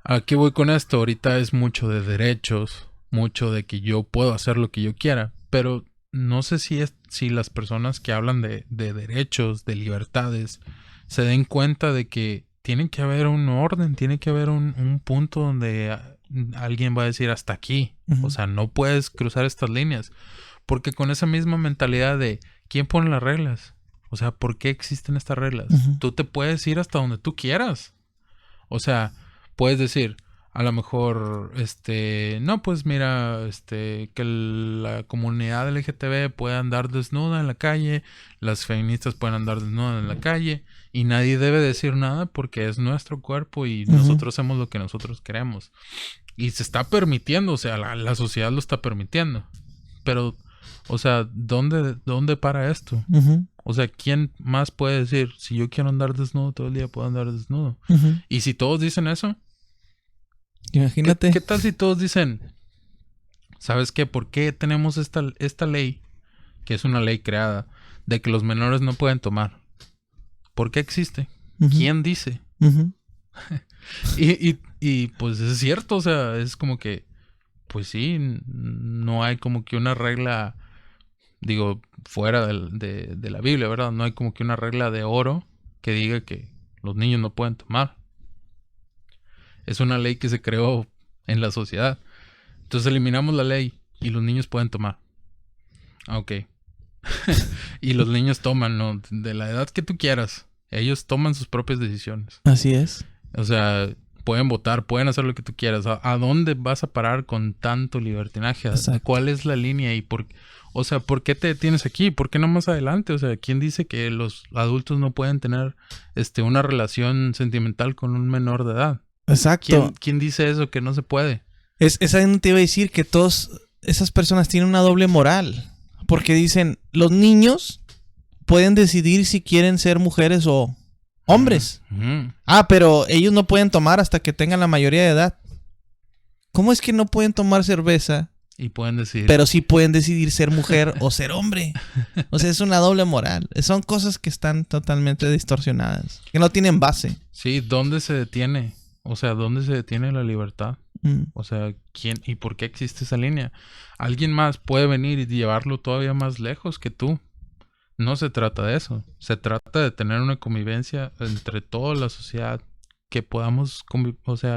¿A qué voy con esto? Ahorita es mucho de derechos, mucho de que yo puedo hacer lo que yo quiera, pero no sé si las personas que hablan de derechos, de libertades, se den cuenta de que tiene que haber un orden, tiene que haber un punto donde alguien va a decir hasta aquí. O sea, no puedes cruzar estas líneas. Porque con esa misma mentalidad de ¿quién pone las reglas? O sea, ¿por qué existen estas reglas? Tú te puedes ir hasta donde tú quieras. O sea, puedes decir, a lo mejor, no, pues mira, que la comunidad LGTB pueda andar desnuda en la calle, las feministas pueden andar desnudas en la calle, y nadie debe decir nada porque es nuestro cuerpo y nosotros hacemos lo que nosotros queremos. Y se está permitiendo, o sea, la sociedad lo está permitiendo. Pero, o sea, ¿dónde para esto? O sea, ¿quién más puede decir, si yo quiero andar desnudo todo el día, puedo andar desnudo? Y si todos dicen eso, imagínate. ¿Qué tal si todos dicen, ¿sabes qué? ¿Por qué tenemos esta ley, que es una ley creada, de que los menores no pueden tomar? ¿Por qué existe? ¿Quién dice? Y pues es cierto, o sea, es como que, pues sí, no hay como que una regla, digo, fuera de la Biblia, ¿verdad? No hay como que una regla de oro que diga que los niños no pueden tomar. Es una ley que se creó en la sociedad. Entonces eliminamos la ley y los niños pueden tomar. Ok. Y los niños toman, ¿no? De la edad que tú quieras. Ellos toman sus propias decisiones. Así es. O sea, pueden votar, pueden hacer lo que tú quieras. ¿A dónde vas a parar con tanto libertinaje? Exacto. ¿Cuál es la línea? Y ¿por qué te detienes aquí? ¿Por qué no más adelante? O sea, ¿quién dice que los adultos no pueden tener una relación sentimental con un menor de edad? Exacto. ¿Quién dice eso? Que no se puede. Esa gente te iba a decir que todas esas personas tienen una doble moral. Porque dicen, los niños pueden decidir si quieren ser mujeres o hombres. Pero ellos no pueden tomar hasta que tengan la mayoría de edad. ¿Cómo es que no pueden tomar cerveza? Y pueden decidir. Pero sí pueden decidir ser mujer o ser hombre. O sea, es una doble moral. Son cosas que están totalmente distorsionadas. Que no tienen base. Sí, ¿dónde se detiene? O sea, ¿dónde se detiene la libertad? O sea, ¿quién y por qué existe esa línea? Alguien más puede venir y llevarlo todavía más lejos que tú. No se trata de eso. Se trata de tener una convivencia entre toda la sociedad, que podamos,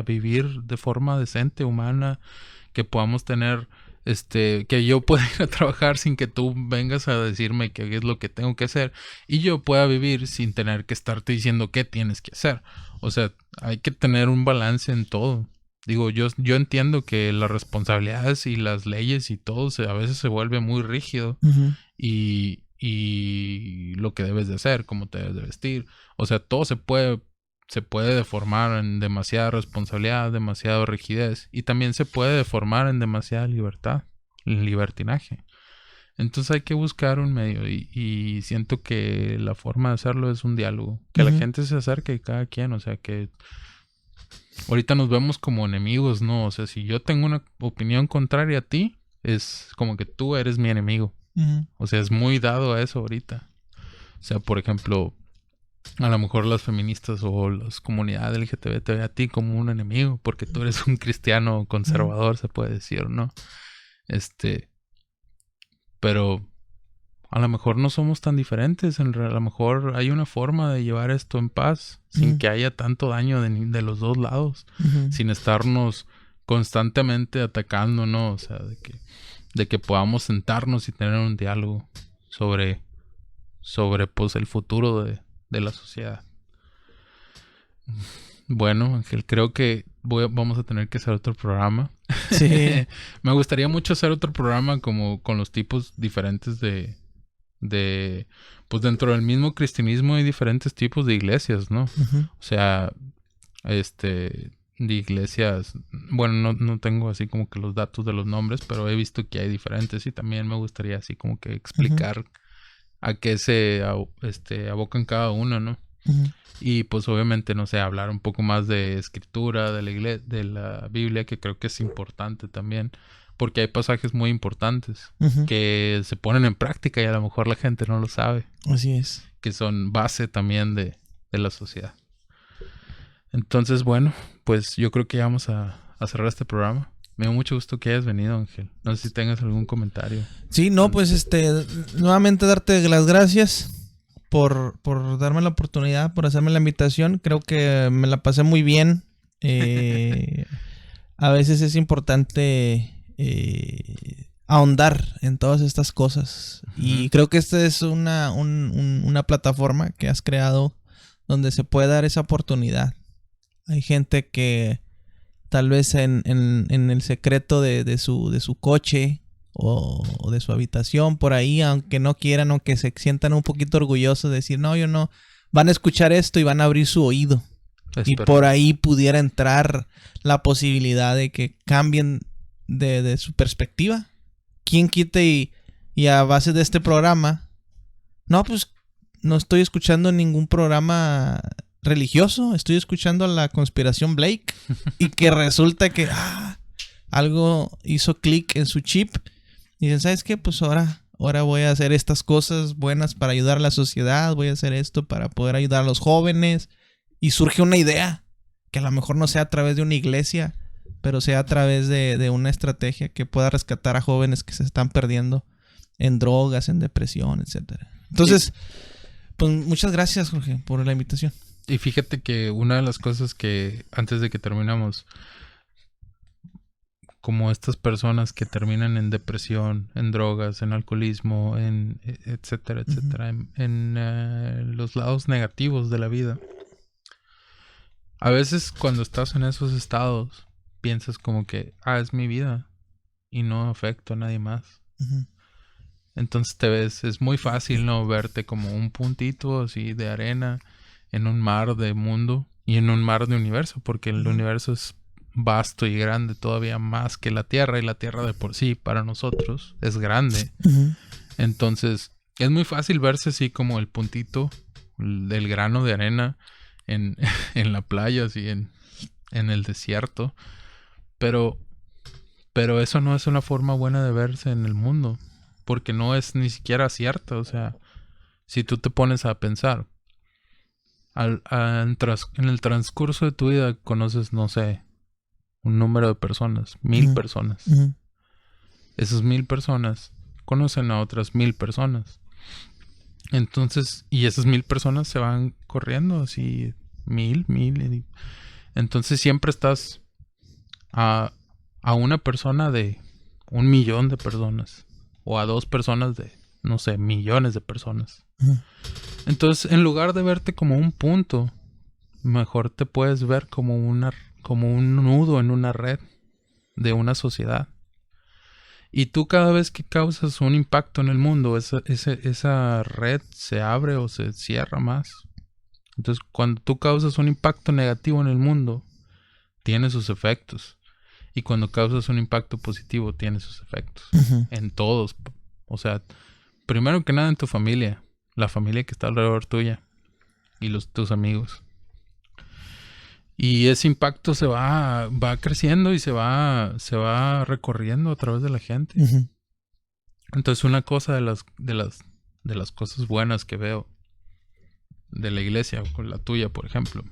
vivir de forma decente, humana, que podamos tener, que yo pueda ir a trabajar sin que tú vengas a decirme qué es lo que tengo que hacer, y yo pueda vivir sin tener que estarte diciendo qué tienes que hacer. O sea, hay que tener un balance en todo. Digo, yo entiendo que las responsabilidades y las leyes y todo a veces se vuelve muy rígido. Y lo que debes de hacer, cómo te debes de vestir. O sea, todo se puede deformar en demasiada responsabilidad, demasiada rigidez. Y también se puede deformar en demasiada libertad, en libertinaje. Entonces hay que buscar un medio. Y siento que la forma de hacerlo es un diálogo. Que la gente se acerque cada quien. O sea, que ahorita nos vemos como enemigos, ¿no? O sea, si yo tengo una opinión contraria a ti, es como que tú eres mi enemigo. O sea, es muy dado a eso ahorita. O sea, por ejemplo, a lo mejor las feministas o las comunidades LGTB te ven a ti como un enemigo porque tú eres un cristiano conservador, se puede decir, ¿no? Pero a lo mejor no somos tan diferentes. A lo mejor hay una forma de llevar esto en paz sin que haya tanto daño de los dos lados, sin estarnos constantemente atacando, ¿no? O sea, de que podamos sentarnos y tener un diálogo sobre pues el futuro de la sociedad. Bueno, Ángel, creo que vamos a tener que hacer otro programa. Sí. Me gustaría mucho hacer otro programa como con los tipos diferentes de pues dentro del mismo cristianismo hay diferentes tipos de iglesias, ¿no? O sea, de iglesias, bueno, no tengo así como que los datos de los nombres, pero he visto que hay diferentes y también me gustaría así como que explicar a qué se abocan cada uno, ¿no? Y pues obviamente, no sé, hablar un poco más de escritura, de la Biblia, que creo que es importante también, porque hay pasajes muy importantes que se ponen en práctica y a lo mejor la gente no lo sabe. Así es. Que son base también de la sociedad. Entonces, bueno, pues yo creo que ya vamos a cerrar este programa. Me da mucho gusto que hayas venido, Ángel. No sé si tengas algún comentario. Sí, no, pues nuevamente darte las gracias por darme la oportunidad, por hacerme la invitación. Creo que me la pasé muy bien. A veces es importante ahondar en todas estas cosas. Y creo que esta es una plataforma que has creado donde se puede dar esa oportunidad. Hay gente que tal vez en el secreto de su coche o de su habitación, por ahí, aunque no quieran, aunque se sientan un poquito orgullosos de decir, no, yo no, van a escuchar esto y van a abrir su oído. Y por ahí pudiera entrar la posibilidad de que cambien de su perspectiva. ¿Quién quite y a base de este programa? No, pues no estoy escuchando ningún programa religioso. Estoy escuchando la conspiración Blake. Y que resulta que algo hizo clic en su chip. Y dicen, ¿sabes qué? Pues ahora voy a hacer estas cosas buenas para ayudar a la sociedad. Voy a hacer esto para poder ayudar a los jóvenes. Y surge una idea que a lo mejor no sea a través de una iglesia, pero sea a través de una estrategia que pueda rescatar a jóvenes que se están perdiendo en drogas, en depresión, etcétera. Entonces, pues muchas gracias, Jorge, por la invitación. Y fíjate que una de las cosas que antes de que terminamos, como estas personas que terminan en depresión, en drogas, en alcoholismo, en etcétera, etcétera, en los lados negativos de la vida. A veces cuando estás en esos estados, piensas como que, es mi vida y no afecto a nadie más. Uh-huh. Entonces te ves, es muy fácil no verte como un puntito así de arena en un mar de mundo y en un mar de universo, porque el universo es vasto y grande todavía más que la Tierra, y la Tierra de por sí para nosotros es grande. Uh-huh. Entonces es muy fácil verse así como el puntito del grano de arena en la playa, así en el desierto, pero eso no es una forma buena de verse en el mundo, porque no es ni siquiera cierta. O sea, si tú te pones a pensar, en el transcurso de tu vida conoces, no sé, un número de personas, 1000 personas. Uh-huh. Esas 1000 personas conocen a otras 1000 personas. Entonces, y esas 1000 personas se van corriendo así, 1000. Entonces siempre estás a una persona de 1,000,000 de personas, o a 2 personas de, no sé, millones de personas. Uh-huh. Entonces, en lugar de verte como un punto, mejor te puedes ver como un nudo en una red de una sociedad. Y tú, cada vez que causas un impacto en el mundo, esa red se abre o se cierra más. Entonces, cuando tú causas un impacto negativo en el mundo, tiene sus efectos. Y cuando causas un impacto positivo, tiene sus efectos. Uh-huh. En todos. O sea, primero que nada en tu familia. La familia que está alrededor tuya. Y tus amigos. Y ese impacto se va creciendo y se va recorriendo a través de la gente. Uh-huh. Entonces, una cosa de las cosas buenas que veo de la iglesia, con la tuya, por ejemplo,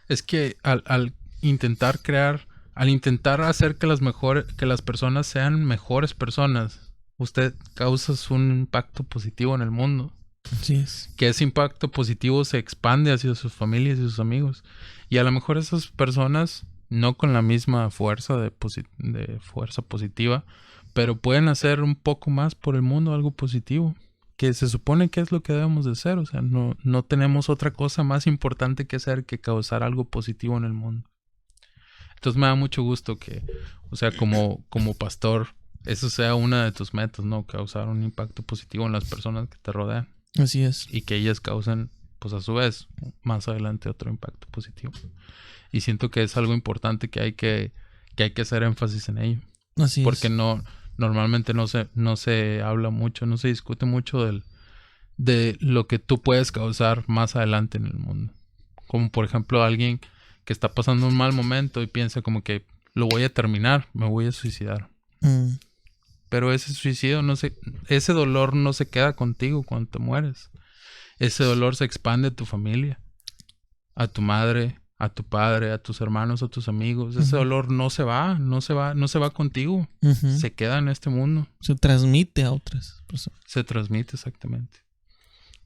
es que al intentar hacer que las personas sean mejores personas, usted causa un impacto positivo en el mundo. Así es. Que ese impacto positivo se expande hacia sus familias y sus amigos. Y a lo mejor esas personas, no con la misma fuerza de fuerza positiva, pero pueden hacer un poco más por el mundo, algo positivo. Que se supone que es lo que debemos de hacer. O sea, no tenemos otra cosa más importante que hacer que causar algo positivo en el mundo. Entonces me da mucho gusto que, o sea, como pastor, eso sea una de tus metas, ¿no? Causar un impacto positivo en las personas que te rodean. Así es. Y que ellas causen, pues a su vez, más adelante otro impacto positivo. Y siento que es algo importante que hay que hacer énfasis en ello. Así porque es. Normalmente no se habla mucho, no se discute mucho de lo que tú puedes causar más adelante en el mundo. Como por ejemplo alguien que está pasando un mal momento y piensa como que lo voy a terminar, me voy a suicidar. Pero ese suicidio ese dolor no se queda contigo cuando te mueres. Ese dolor se expande a tu familia, a tu madre, a tu padre, a tus hermanos, a tus amigos. Ese dolor no se va contigo. Uh-huh. Se queda en este mundo. Se transmite a otras personas. Se transmite, exactamente.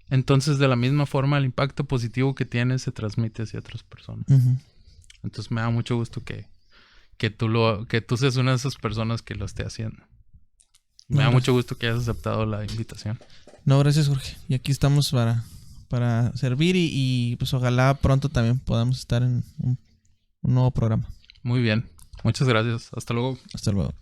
Entonces, de la misma forma, el impacto positivo que tienes se transmite hacia otras personas. Uh-huh. Entonces, me da mucho gusto que tú seas una de esas personas que lo esté haciendo. Me da mucho gusto que hayas aceptado la invitación. No, gracias, Jorge. Y aquí estamos para servir y pues ojalá pronto también podamos estar en un nuevo programa. Muy bien. Muchas gracias. Hasta luego. Hasta luego.